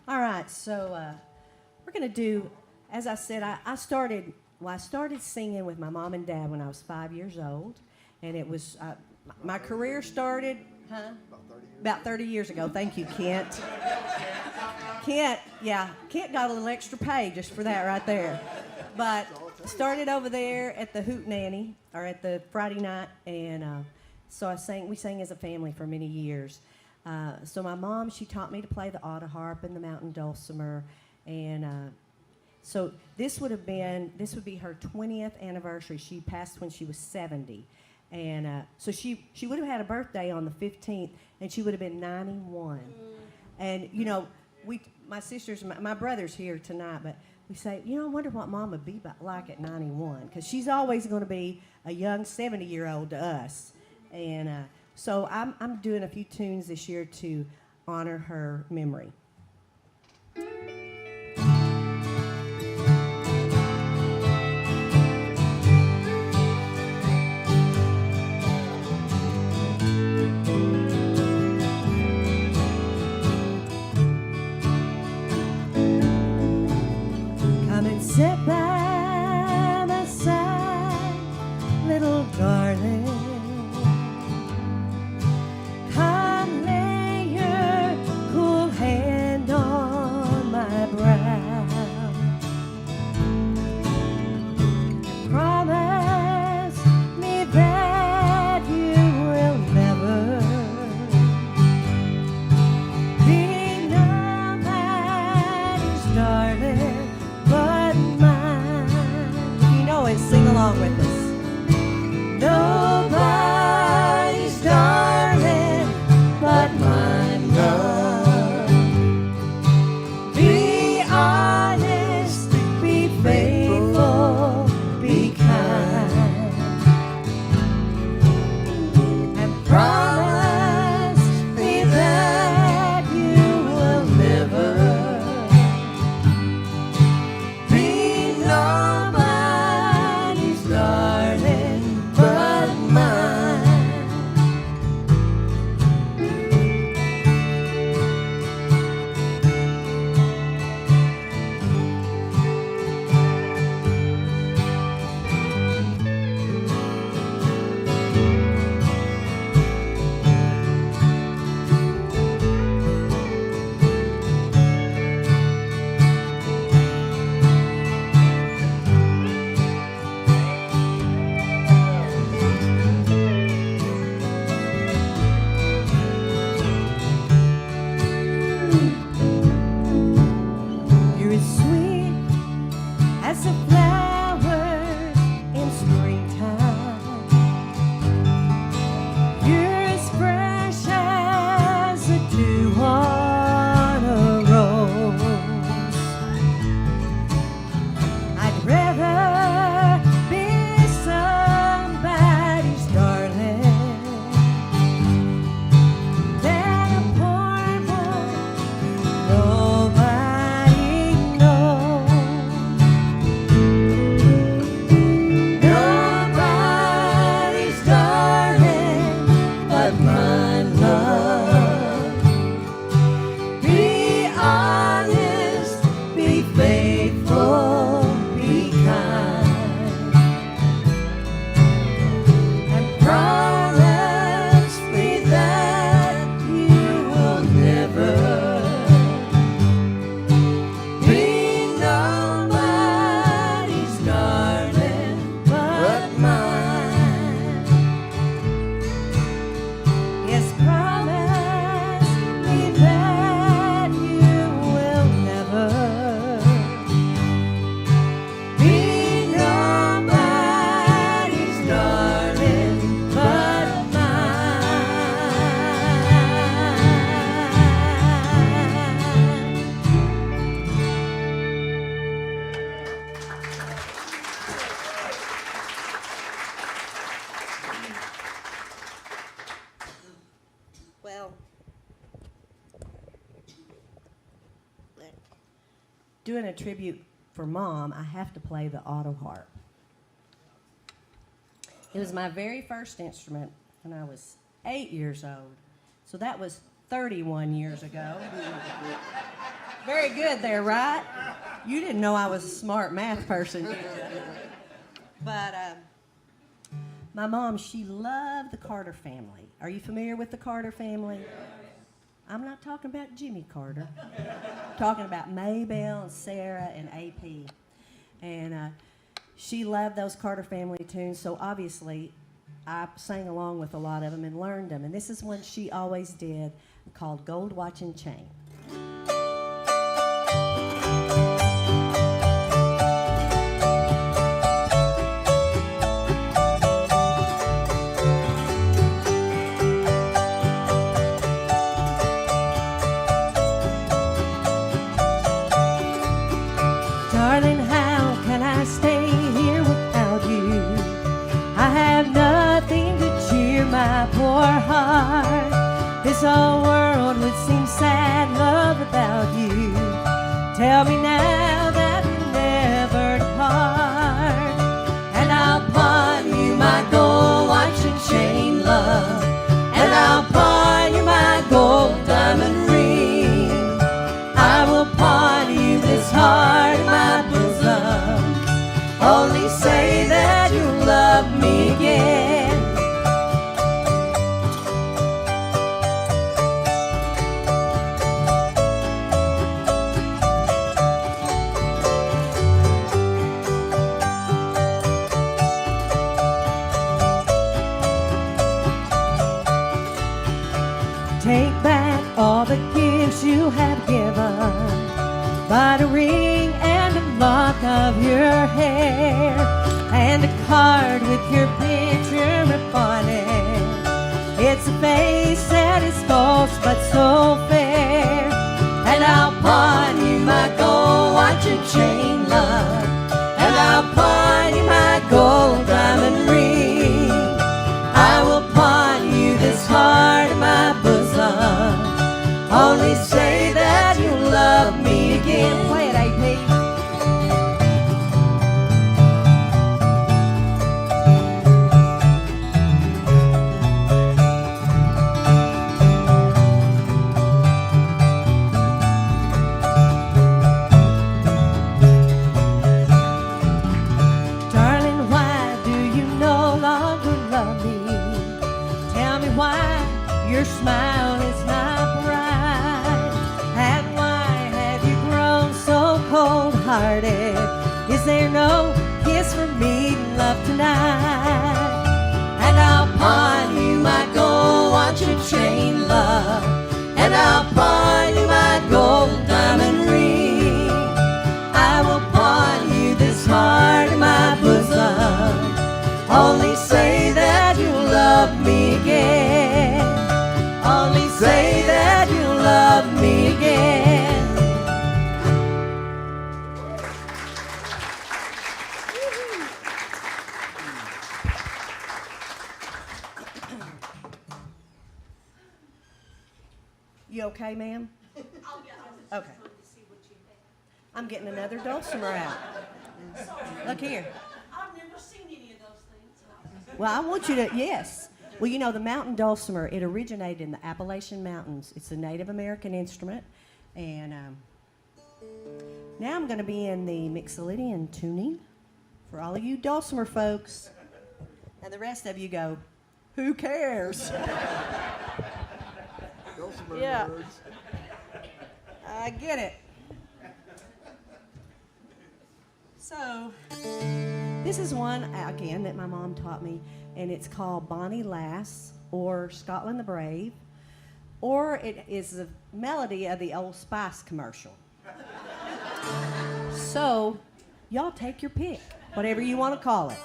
All right, so we're going to do, as I said, I started singing with my mom and dad when I was 5 years old, and it was, my career started, about 30 years ago. Thank you, Kent. Kent got a little extra pay just for that right there. But started over there at the Hoot Nanny, or at the Friday night, and so we sang as a family for many years. So my mom, she taught me to play the auto harp and the mountain dulcimer, and so this would be her 20th anniversary. She passed when she was 70. And so she would have had a birthday on the 15th, and she would have been 91. And, you know, my sisters, my brother's here tonight, but we say, you know, I wonder what Mom would be like at 91, because she's always going to be a young 70-year-old to us. And so I'm doing a few tunes this year to honor her memory. Sit by my side, little darling. Come lay your cool hand doing a tribute for Mom, I have to play the auto harp. It was my very first instrument when I was 8 years old. So that was 31 years ago. Very good there, right? You didn't know I was a smart math person, did you? But my mom, she loved the Carter family. Are you familiar with the Carter family? I'm not talking about Jimmy Carter. I'm talking about Maybelle and Sarah and AP. And she loved those Carter family tunes, so obviously I sang along with a lot of them and learned them. And this is one she always did, called Gold Watch and Chain. Darling, how can I stay here without you? I have nothing to cheer my poor heart. This whole world would seem sad, love, without you. Tell me now that we'll never depart. And I'll pawn you my gold watch and chain, love. And I'll pawn you my gold diamond ring. I will pawn you this heart in my bosom. Only say that you love me again. Take back all the gifts you have given, but a ring and a lock of your hair, and a card with your picture upon it. It's a face that is false but so fair. And I'll pawn you my gold watch and chain, love. And I'll pawn you my gold diamond ring. I will pawn you this heart in my bosom. Only say that you love me again. Play it, AP. Darling, why do you no longer love me? Tell me why your smile is not bright, and why have you grown so cold-hearted? Is there no kiss for me to love tonight? And I'll pawn you my gold watch and chain, love. And I'll pawn you my gold diamond ring. I will pawn you this heart in my bosom. Only say that you love me again. Only say that you love me again. You okay, ma'am? Okay. I'm getting another dulcimer out. Look here. I've never seen any of those things. Well, I want you to, yes. Well, you know, the mountain dulcimer, it originated in the Appalachian Mountains. It's a Native American instrument. And now I'm going to be in the Mixolydian tuning for all of you dulcimer folks. And the rest of you go, who cares? Yeah. I get it. So, this is one, again, that my mom taught me, and it's called Bonnie Lass, or Scotland the Brave, or it is the melody of the Old Spice commercial. So, y'all take your pick, whatever you want to call it.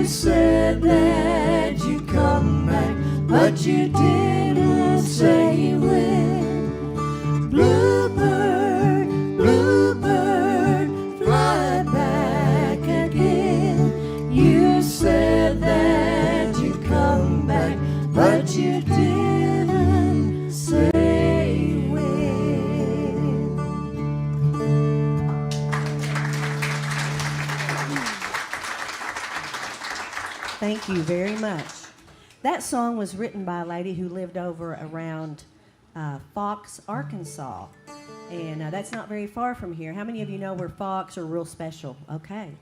You said that you'd come back, but you didn't say when. Bluebird, bluebird, fly back again. You said that you'd come back, but you didn't say when. Thank you very much. That song was written by a lady who lived over around Fox, Arkansas. And that's not very far from here. How many of you know where Fox are real special? Okay.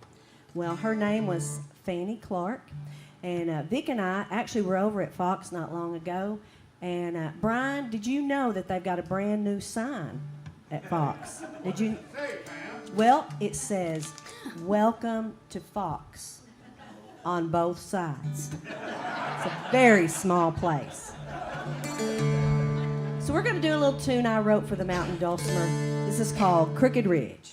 Well, her name was Fanny Clark. And Vic and I actually were over at Fox not long ago. And Brian, did you know that they've got a brand new sign at Fox? Did you? Well, it says, "Welcome to Fox," on both sides. It's a very small place. So we're going to do a little tune I wrote for the Mountain Dulcimer. This is called Crooked Ridge.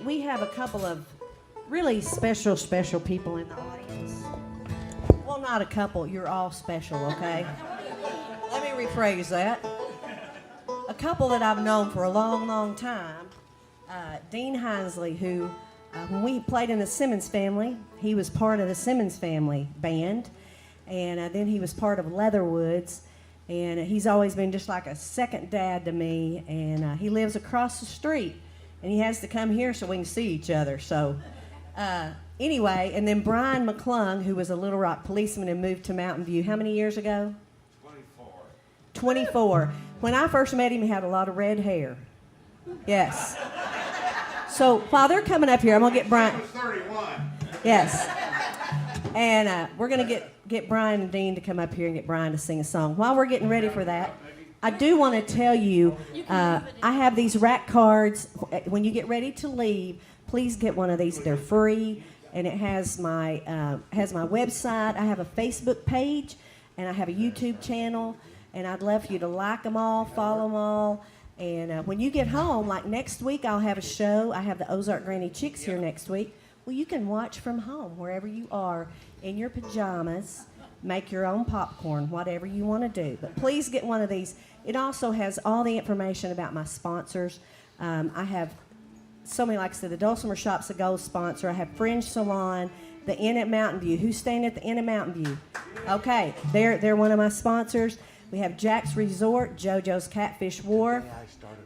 We have a couple of really special people in the audience. Well, not a couple. You're all special, okay? Let me rephrase that. A couple that I've known for a long time. Dean Hinesley, who, when we played in the Simmons family, he was part of the Simmons family band. And then he was part of Leatherwoods. And he's always been just like a second dad to me. And he lives across the street. And he has to come here so we can see each other. So anyway, and then Brian McClung, who was a Little Rock policeman and moved to Mountain View. How many years ago? 24. When I first met him, he had a lot of red hair. Yes. So while they're coming up here, I'm going to get Brian. I was 31. Yes. And we're going to get Brian and Dean to come up here and get Brian to sing a song. While we're getting ready for that, I do want to tell you, I have these rack cards. When you get ready to leave, please get one of these. They're free, and it has my website. I have a Facebook page, and I have a YouTube channel, and I'd love for you to like them all, follow them all. And when you get home, like next week, I'll have a show. I have the Ozark Granny Chicks here next week. Well, you can watch from home, wherever you are, in your pajamas. Make your own popcorn, whatever you want to do. But please get one of these. It also has all the information about my sponsors. I have so many, like I said, the Dulcimer Shop's a gold sponsor. I have Fringe Salon, the Inn at Mountain View. Who's staying at the Inn at Mountain View? Okay, they're one of my sponsors. We have Jack's Resort, JoJo's Catfish Wharf,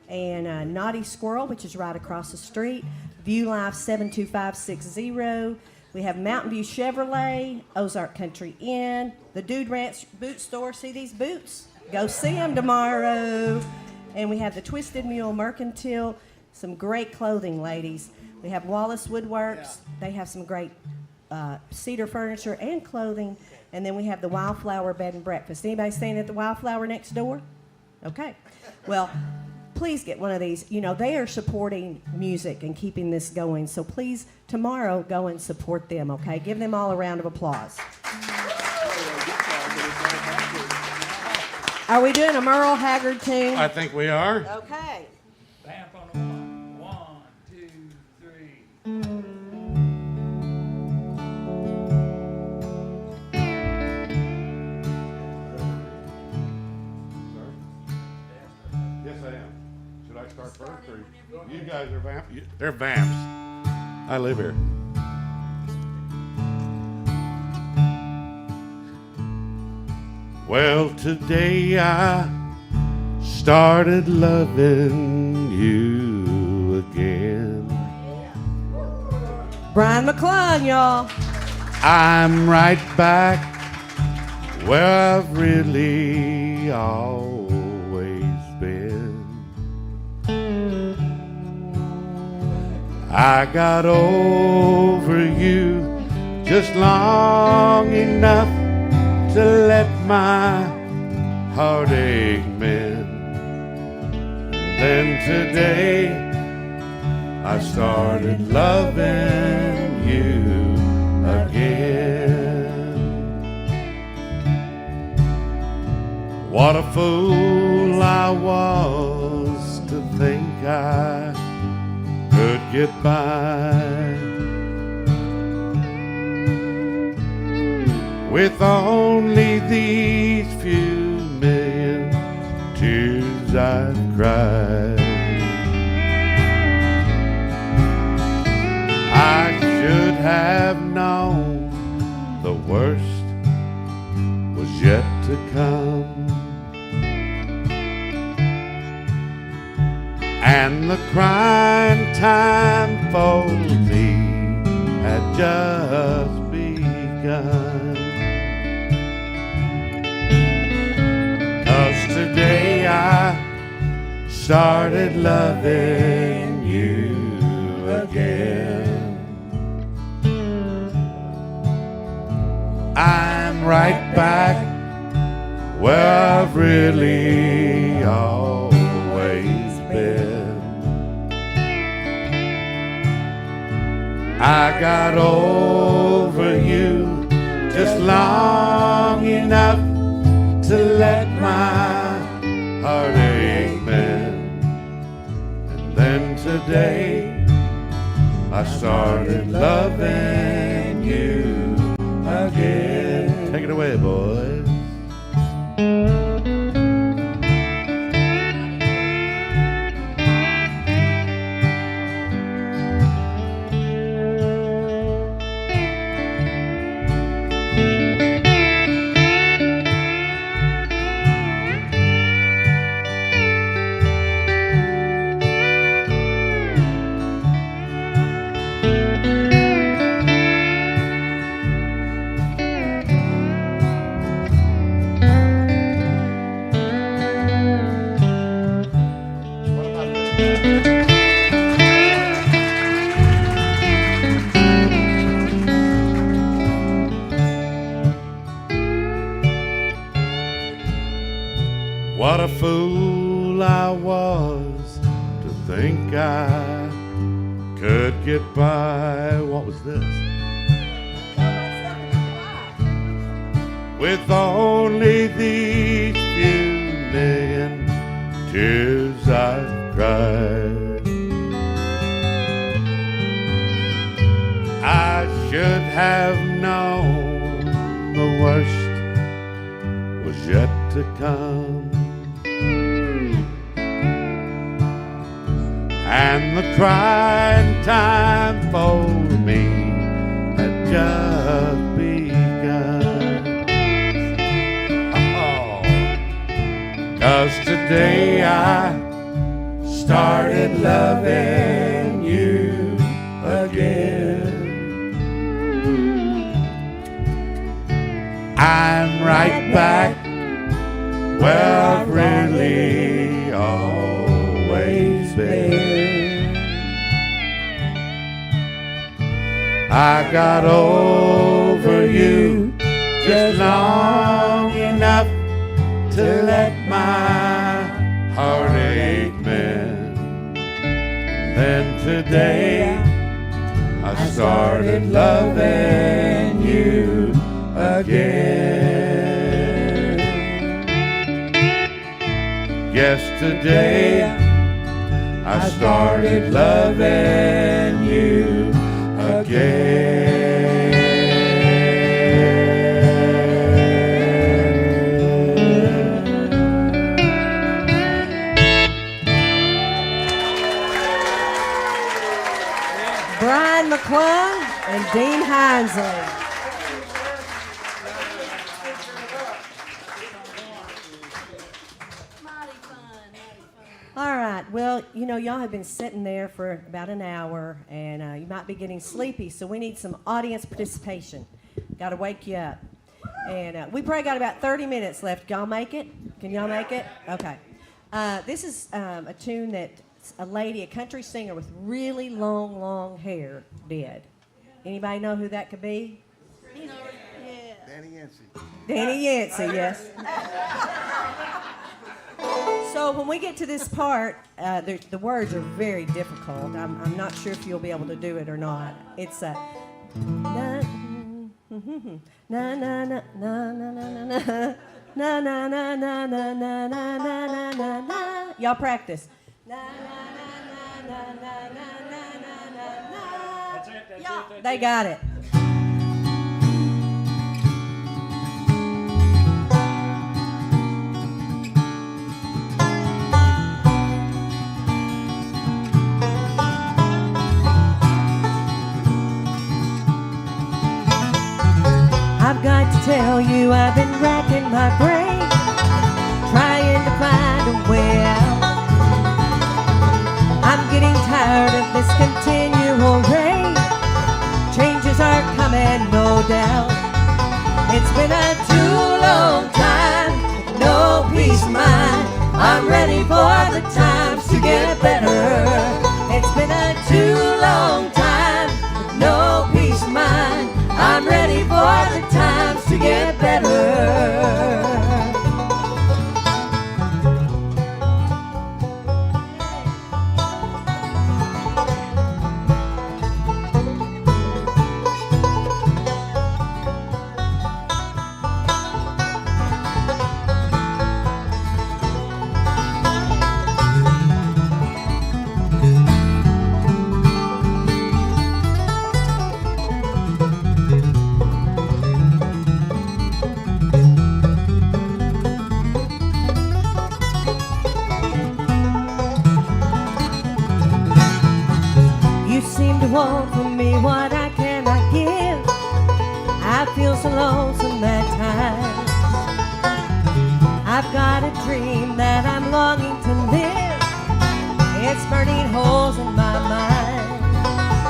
and Naughty Squirrel, which is right across the street. View Life 72560. We have Mountain View Chevrolet, Ozark Country Inn, the Dude Ranch Boot Store. See these boots? Go see them tomorrow. And we have the Twisted Mule Mercantile, some great clothing, ladies. We have Wallace Woodworks. They have some great cedar furniture and clothing. And then we have the Wildflower Bed and Breakfast. Anybody staying at the Wildflower next door? Okay. Well, please get one of these. You know, they are supporting music and keeping this going. So please, tomorrow, go and support them, okay? Give them all a round of applause. Are we doing a Merle Haggard tune? I think we are. Okay. Vamp on the one. 1, 2, 3. Yes, I am. Should I start first, or you guys are vamps? They're vamps. I live here. Well, today I started loving you again. Brian McClung, y'all. I'm right back where I've really always been. I got over you just long enough to let my heartache mend. Then today I started loving you again. What a fool I was to think I could get by with only these few million tears I've cried. I should have known the worst was yet to come, and the crying time for me had just begun. Today I started loving you again. I'm right back where I've really always been. I got over you just long enough to let my heartache mend. And then today I started loving you again. Take it away, boys. What a fool I was to think I could get by. What was this? With only these few million tears I've cried. I should have known the worst was yet to and the crying time for me had just begun. Oh, 'cause today I started loving you again. I'm right back where I've really always been. I got over you just long enough to let my heartache mend. Then today I started loving you again. Yesterday I started loving you again. Brian McClung and Dean Hinsley. All right, well, you know, y'all have been sitting there for about an hour, and you might be getting sleepy, so we need some audience participation. Got to wake you up. And we probably got about 30 minutes left. Y'all make it? Can y'all make it? Okay. This is a tune that a lady, a country singer with really long, long hair did. Anybody know who that could be? Danny Yancey. Danny Yancey, yes. So when we get to this part, the words are very difficult. I'm not sure if you'll be able to do it or not. It's na na na na na na na na na na na na na na na na na. Y'all practice. Na na na na na na na na na. Y'all, they got it. I've got to tell you, I've been racking my brain, trying to find a way out. I'm getting tired of this continual rain. Changes are coming, no doubt. It's been a too long time, no peace of mind. I'm ready for the times to get better. It's been a too long time, no peace of mind. I'm ready for the times to get better. Want from me what I cannot give. I feel so lonesome at times. I've got a dream that I'm longing to live. It's burning holes in my mind.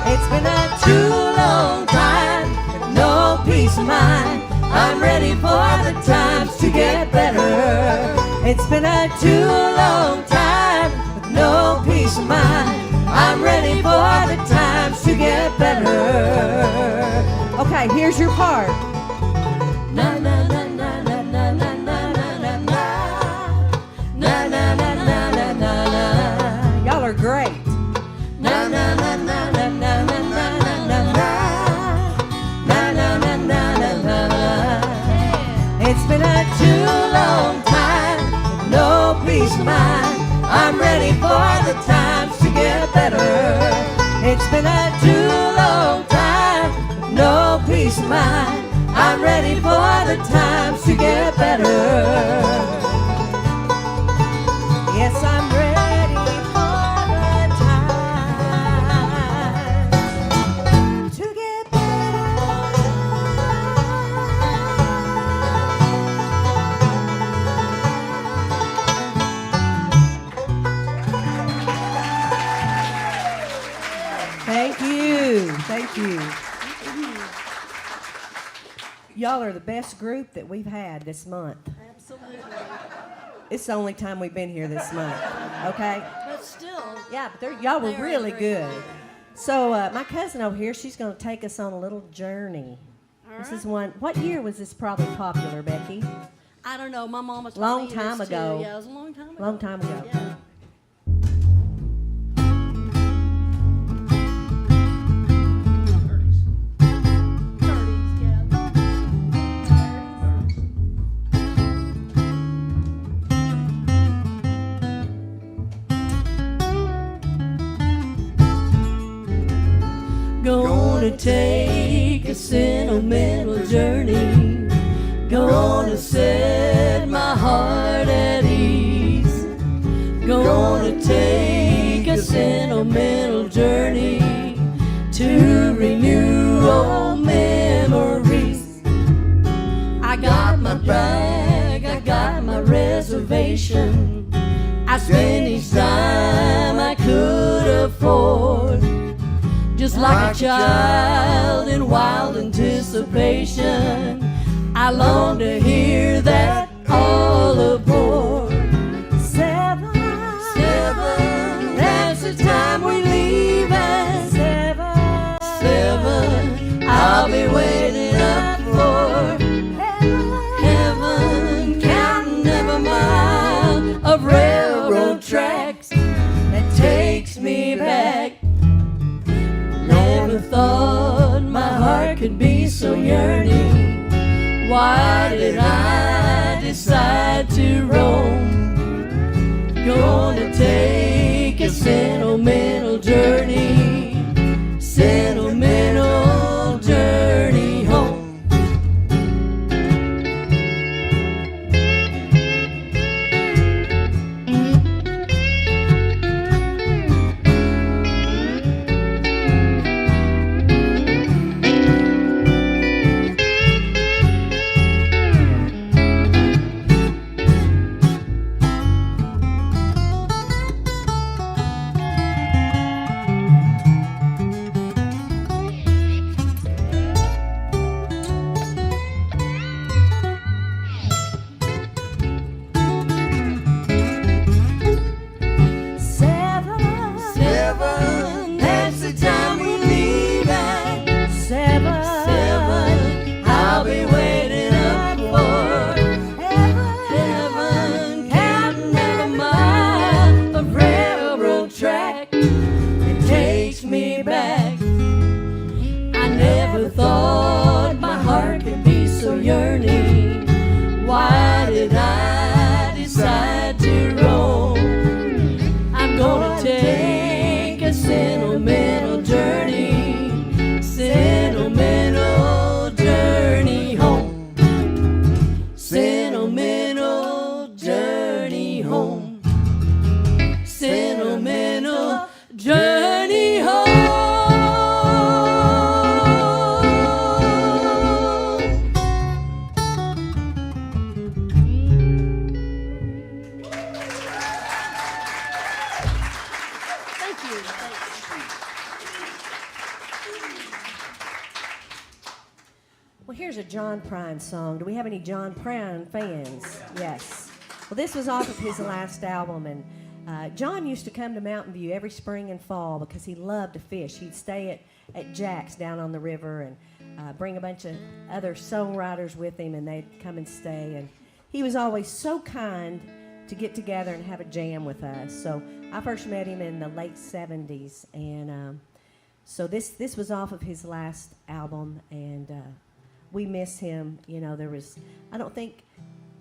It's been a too long time with no peace of mind. I'm ready for the times to get better. It's been a too long time with no peace of mind. I'm ready for the times to get better. Okay, here's your part. Na na na na na na na na na na na na na na na na. Y'all are great. Na na na na na na na na na na na na na na. It's been a too long time, no peace of mind. I'm ready for the times to get better. It's been a too long time, no peace of mind. I'm ready for the times to get better. Yes, I'm ready for the times Y'all are the best group that we've had this month. Absolutely. It's the only time we've been here this month, okay? But still. Yeah, but y'all were They are really great. good. So my cousin over here, she's going to take us on a little journey. All This right. is one. What year was this probably popular, Becky? I don't know. My mama told Long me time this ago. Too. Yeah, it was a long time ago. Long time ago. Yeah. Gonna take a sentimental journey. Gonna set my heart at ease. Gonna take a sentimental journey to renew old memories. I got my bag, I got my reservation. I spent each dime I could afford. Just like a child in wild anticipation, I long to hear that all aboard. 7, that's the time we leave at 7, I'll be waiting up for heaven, counting every mile of railroad tracks that takes me back. Never thought my heart could be so yearning. Why did I decide to roam? Gonna take a sentimental journey, sentimental journey home. Well, here's a John Prine song. Do we have any John Prine fans? Yes. Well, this was off of his last album, and John used to come to Mountain View every spring and fall because he loved to fish. He'd stay at Jack's down on the river and bring a bunch of other songwriters with him, and they'd come and stay. And he was always so kind to get together and have a jam with us. So I first met him in the late 70s, and so this was off of his last album, and we miss him. You know, I don't think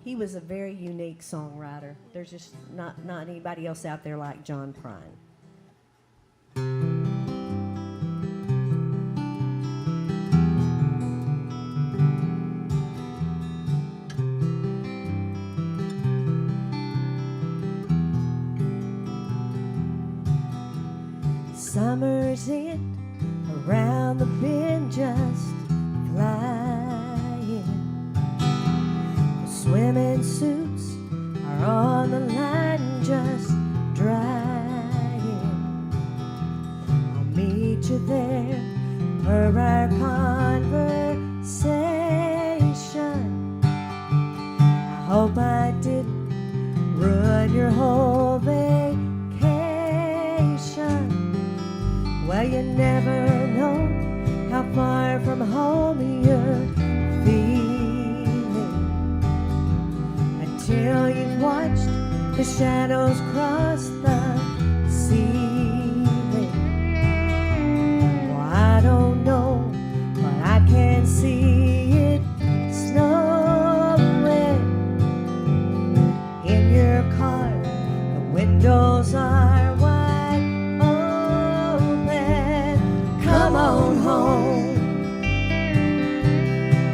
he was a very unique songwriter. There's just not anybody else out there like John Prine. Summer's in around the bend, just flying. The swimming suits are on the line, just drying. I'll meet you there for our conversation. I hope I didn't ruin your whole vacation. Well, you never know how far from home you're feeling until you've watched the shadows cross the ceiling. Well, I don't know, but I can see it snowing in your car. The windows are wide open. Come on home,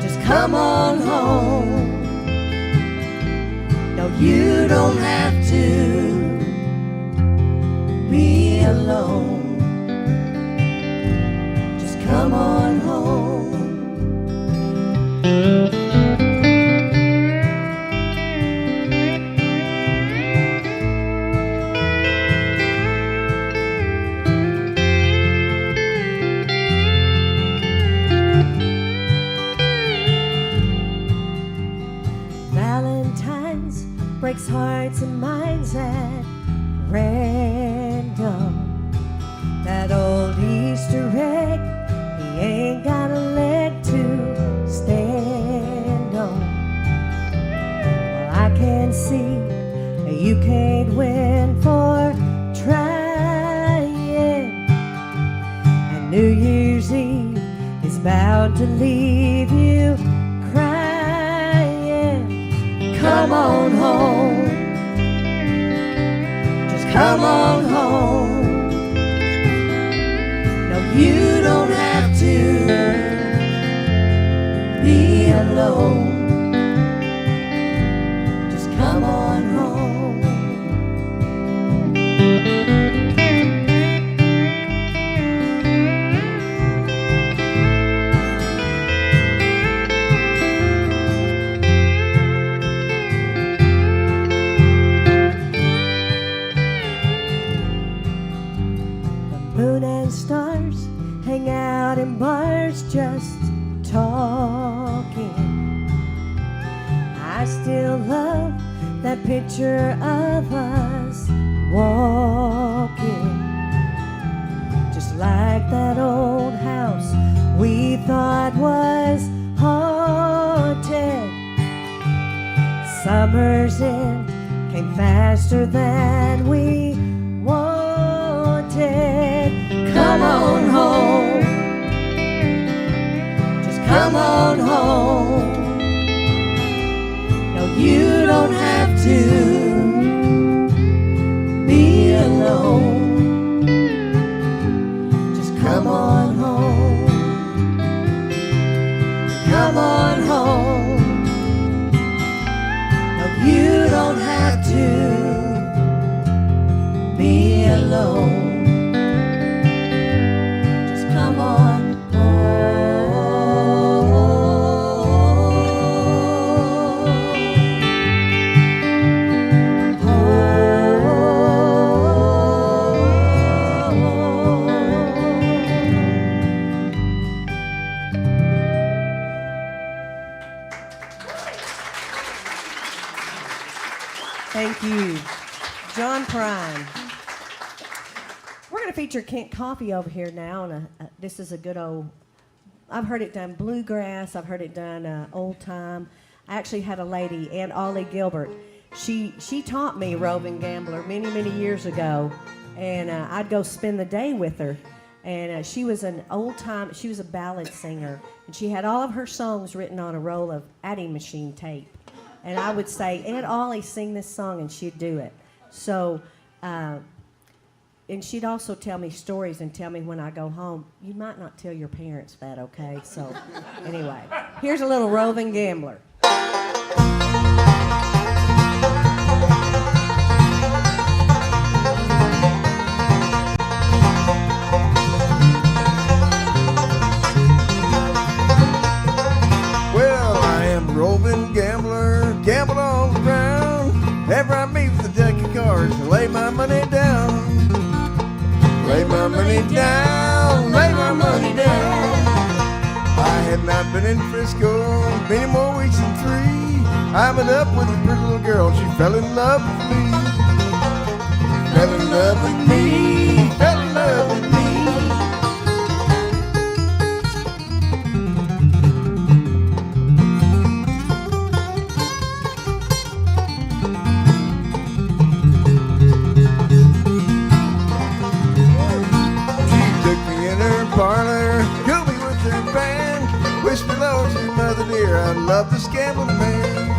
just come on home. No, you don't have to be alone. Just come on home. Valentine's breaks hearts and minds at random. That old Easter egg, he ain't got a leg to stand on. Well, I can see that you can't win for trying. And New Year's Eve is bound to leave you crying. Come on home, just come on home. No, you don't have to be alone. Just come on home. Moon and stars hang out in bars just talking. I still love that picture of us walking, just like that old house we thought was haunted. Summer's end came faster than we wanted. Come on home, just come on home. No, you don't have to be alone. Just come on home, come on home. No, you don't have to be alone. Come on Thank you, John Prine. We're going to feature Kent Coffey over here now, and this is a good old, I've heard it done bluegrass, I've heard it done old time. I actually had a lady, Aunt Ollie Gilbert, she taught me Roving Gambler many, many years ago, and I'd go spend the day with her. And she was an old time, she was a ballad singer, and she had all of her songs written on a roll of adding machine tape. And I would say, Aunt Ollie, sing this song, and she'd do it. So, and she'd also tell me stories and tell me when I go home, you might not tell your parents that, okay? So, anyway, here's a little Roving Gambler. Well, I am roving gambler, gamble on the ground. Ever I meet with a deck of cards, lay my money down. Lay my money down, lay my money down. had not been in Frisco many more weeks than 3. I met up with a pretty little girl. She fell in love with me. Fell in love with me. Fell in love with me. Parlor, killed me with her band. Whispered low to mother dear, I love this gambling man.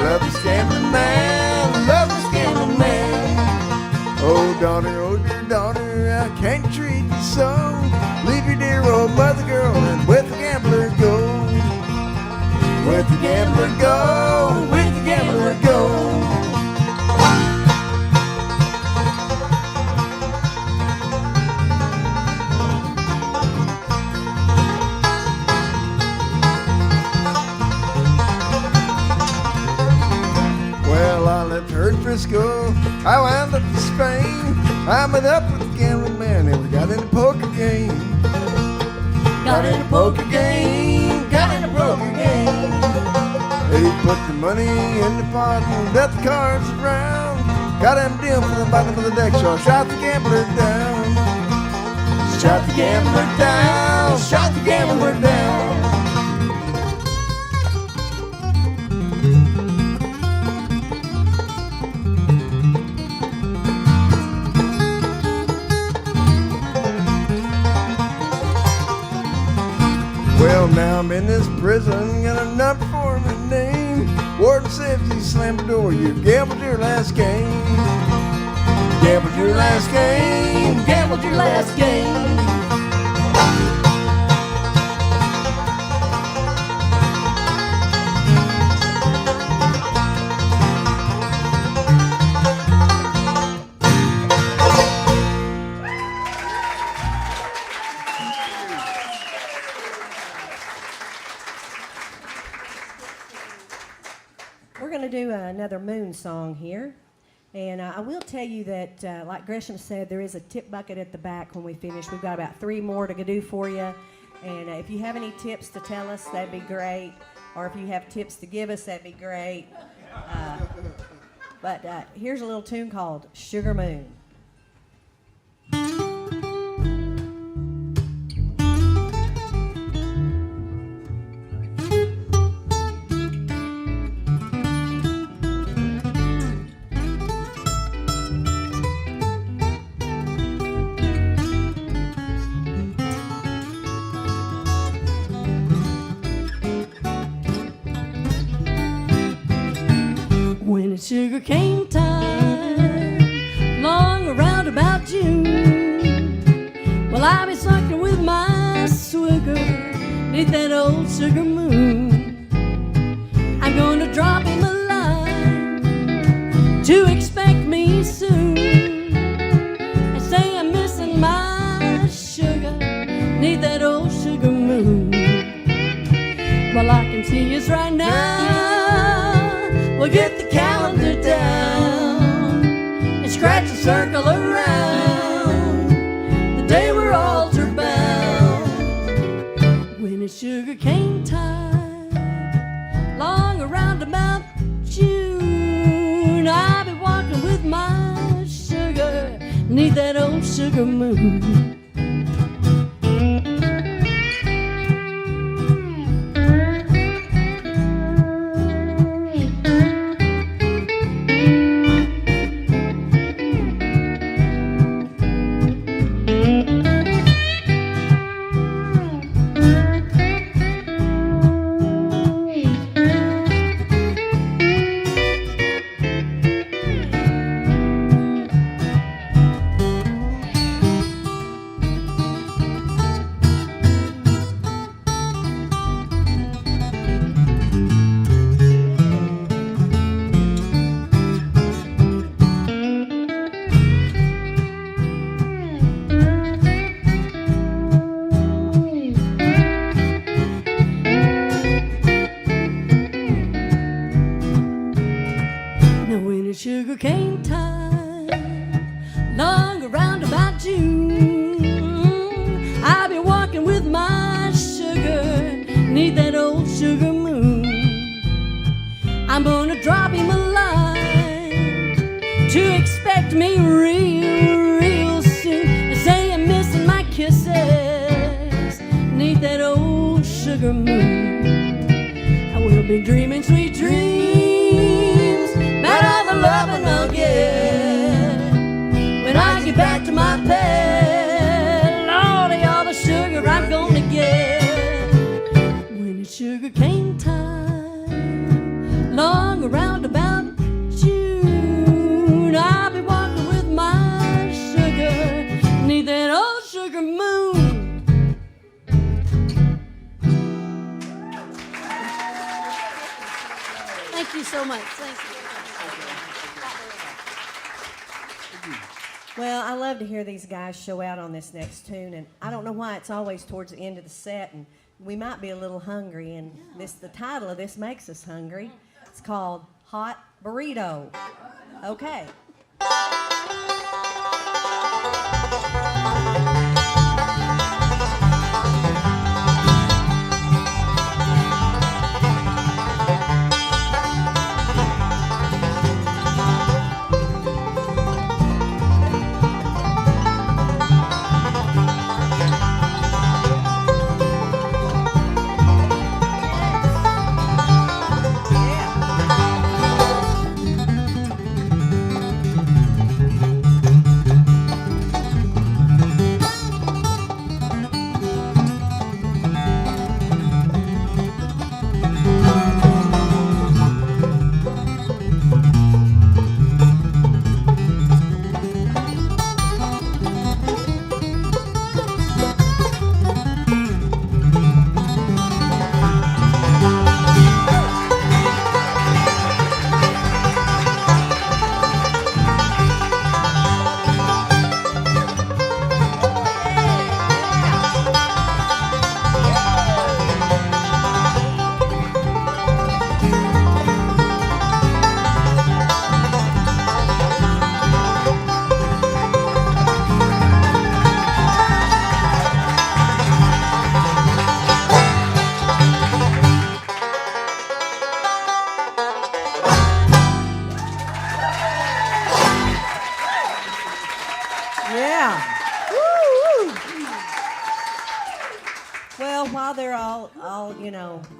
Love this gambling man. Love this gambling man. Oh dear daughter, I can't treat you so. Leave your dear old mother girl and with the gambler go. With the gambler go. With the gambler go. Frisco, I wound up in Spain. I met up with a gambling man and we got in a poker game. Got in a poker game. Got in a poker game. He put the money in the pot and bet the cards around. Got him deal from the bottom of the deck, so I shot the gambler down. Shot the gambler down. Shot the gambler down. Well, now I'm in this prison, got a number for my name. Warden says he slammed the door, you gambled your last game. Gambled your last game. Gambled your last game. Do another moon song here, and I will tell you that like Gresham said, there is a tip bucket at the back when we finish. We've got about 3 more to do for you, and if you have any tips to tell us, that'd be great, or if you have tips to give us, that'd be great. But here's a little tune called Sugar Moon. Sugar cane time, long around about June. Well, I'll be sucking with my swigger neath that old sugar moon. I'm gonna drop him a line to expect me soon, and say I'm missing my sugar neath that old sugar moon. Well, I can see us right now. We'll get the calendar down and scratch a circle around the day we're altar bound. When it's sugar cane time, long around about June, I'll be walking with my sugar neath that old sugar moon. back to me real soon and say you're missing my kisses neath that old sugar moon. I will be dreaming sweet dreams about all the loving I'll get when I get back to my pet. Lordy, all the sugar I'm gonna get when it's sugar cane time, long around about June. I'll be walking with my sugar neath that old sugar moon. Thank you so much. Thank you. Well, I love to hear these guys show out on this next tune, and I don't know why it's always towards the end of the set, and we might be a little hungry, and the title of this makes us hungry. It's called Hot Burrito. Okay.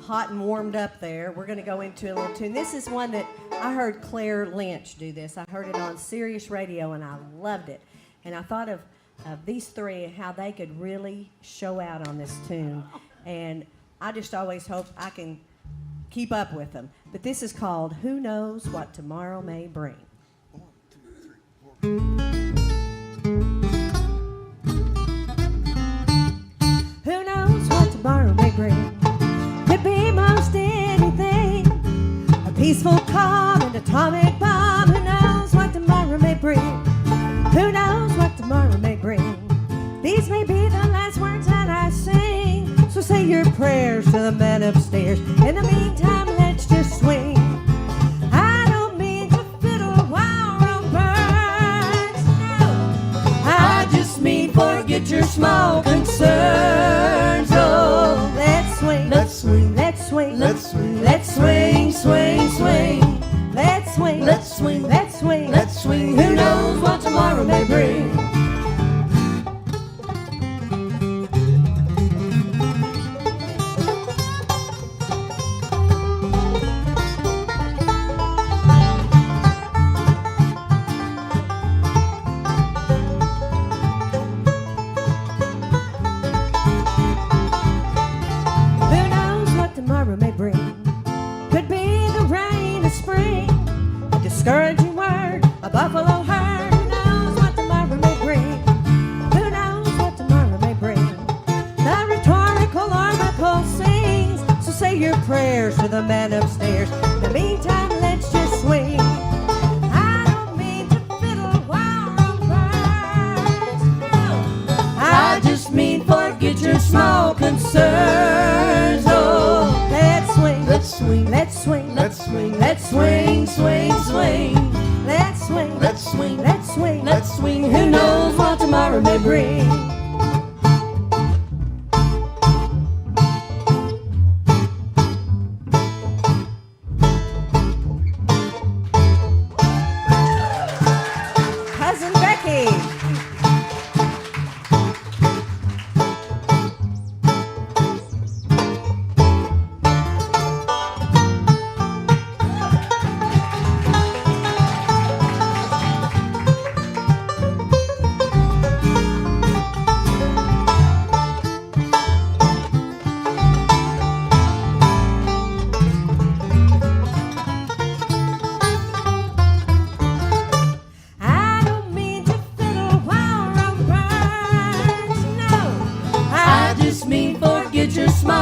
Hot and warmed up there, we're going to go into a little tune. This is one that I heard Claire Lynch do this. I heard it on Sirius Radio and I loved it. And I thought of these three and how they could really show out on this tune. And I just always hope I can keep up with them. But this is called Who Knows What Tomorrow May Bring. 1, 2, 3, 4. Who knows what tomorrow may bring? Could be most anything. A peaceful calm, an atomic bomb. Who knows what tomorrow may bring? Who knows what tomorrow may bring? These may be the last words that I sing. So say your prayers to the man upstairs. In the meantime, let's just swing. I don't mean to fiddle while Rome burns. No, I just mean forget your small concerns. Oh, let's swing. Let's swing. Let's swing. Let's swing. Let's swing. Swing. Swing. Let's swing. Let's swing. Let's swing. Let's swing. Who knows what tomorrow may bring? Discouraging word, a buffalo herd. Who knows what tomorrow may bring? Who knows what tomorrow may bring? The rhetorical oracle sings. So say your prayers to the man upstairs. In the meantime, let's just swing. I don't mean to fiddle while Rome burns. No, I just mean forget your small concerns. Oh, let's swing. Let's swing. Let's swing. Let's swing. Let's swing. Swing. Swing. Let's swing. Let's swing. Let's swing. Let's swing. Who knows what tomorrow may bring?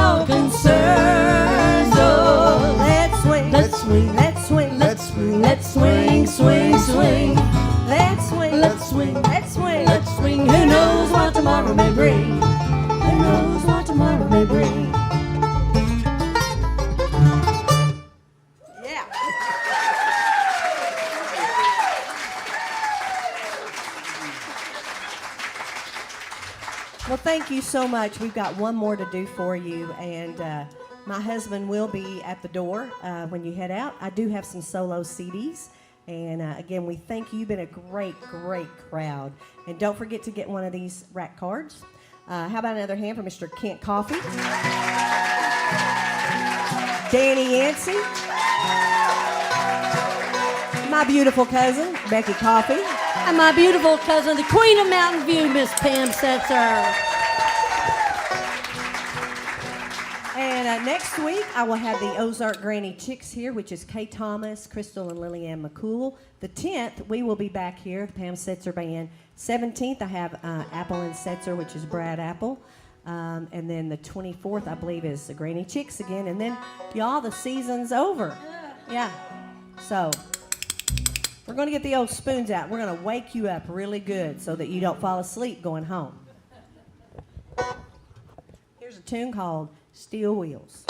all concerns. Oh, let's swing, Let's swing, let's swing, Let's swing, let's swing, swing, swing. let's swing, Let's swing, let's swing. let's swing. Who knows what tomorrow may bring? Who knows what tomorrow may bring? Yeah. Well, thank you so much. We've got one more to do for you, and my husband will be at the door when you head out. I do have some solo CDs, and again, we thank you. You've been a great, great crowd. And don't forget to get one of these rack cards. How about another hand for Mr. Kent Coffey? Danny Yancey. My beautiful cousin, Beci Coffey. And my beautiful cousin, the Queen of Mountain View, Miss Pam Setser. And next week, I will have the Ozark Granny Chicks here, which is Kay Thomas, Crystal, and Lillian McCool. The 10th, we will be back here, the Pam Setser Band. 17th, I have Apple and Setser, which is Brad Apple. And then the 24th, I believe, is the Granny Chicks again. And then, y'all, the season's over. Yeah. So, we're going to get the old spoons out. We're going to wake you up really good so that you don't fall asleep going home. Here's a tune called Steel Wheels.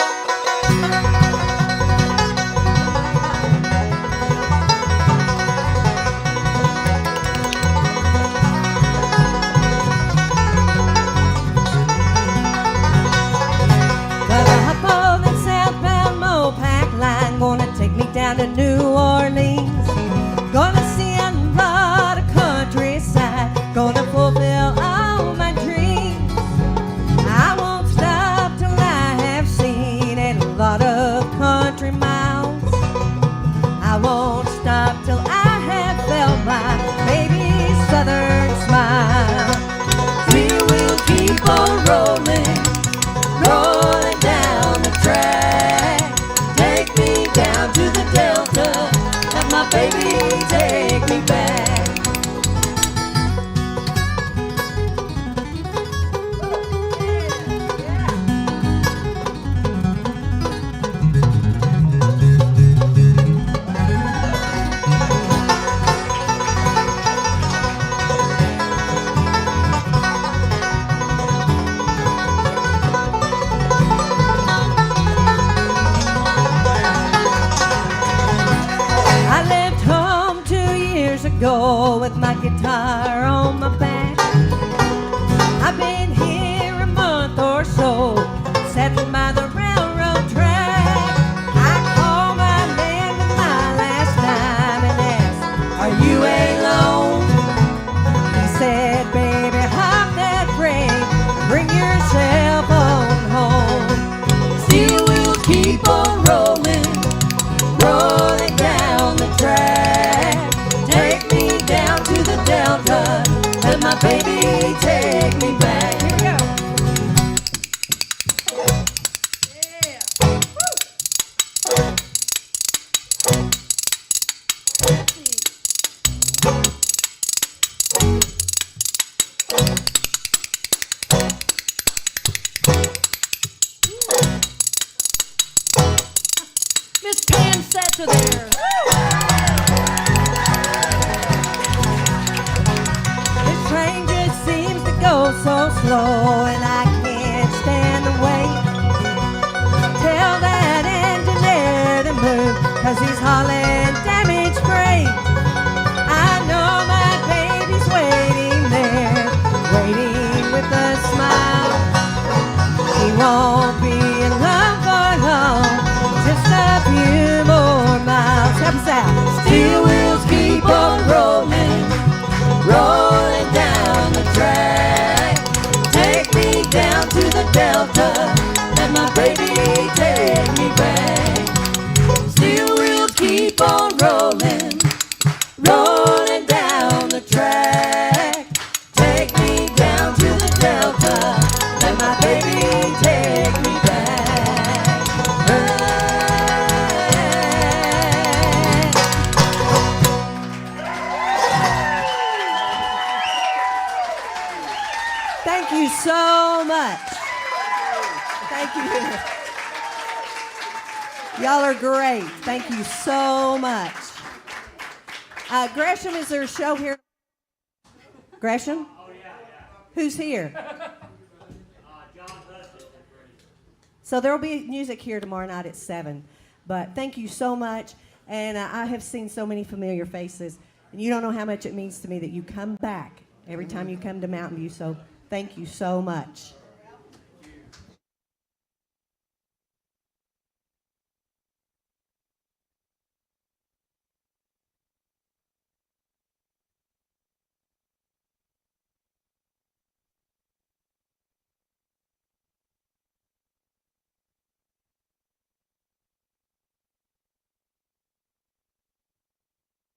Gonna take me down to New Orleans. Gonna see a lot of countryside. Gonna fulfill all my dreams. I won't stop till I have seen a lot of country miles. I won't stop till I have felt my baby's southern smile. We will keep on rolling, rolling down the track. Down to the Delta, let my baby take me back. Go with my guitar on my back. I've been here a month or so, sitting by the railroad track. I called my man with my last name and asked, "Are you alone?" He said, "Baby, hop that freight, bring yourself on home." Still we'll keep on rolling, rolling down the track. Take me down to the Delta, and my baby take me back. Here we go. Yeah. Miss Pam Setser there. Train just seems to go so slow, and I can't stand the wait. Tell that engineer to move, 'cause he's hauling damaged freight. I know my baby's waiting there, waiting with a smile. He won't be in love for long, just a few more miles. Help us out. Steel wheels keep on rolling, rolling down the track. Take me down to the Delta, and my baby take me back. Still we'll keep on rolling, rolling down the track. Take me down to the Delta, and my baby take me back. Thank you so much. Thank Y'all are great. Thank you so much. Gresham, is there a show here? Gresham? Oh, yeah. Who's here? John Hudson. So there will be music here tomorrow night at 7. But thank you so much. And I have seen so many familiar faces. And you don't know how much it means to me that you come back every time you come to Mountain View. So thank you so much.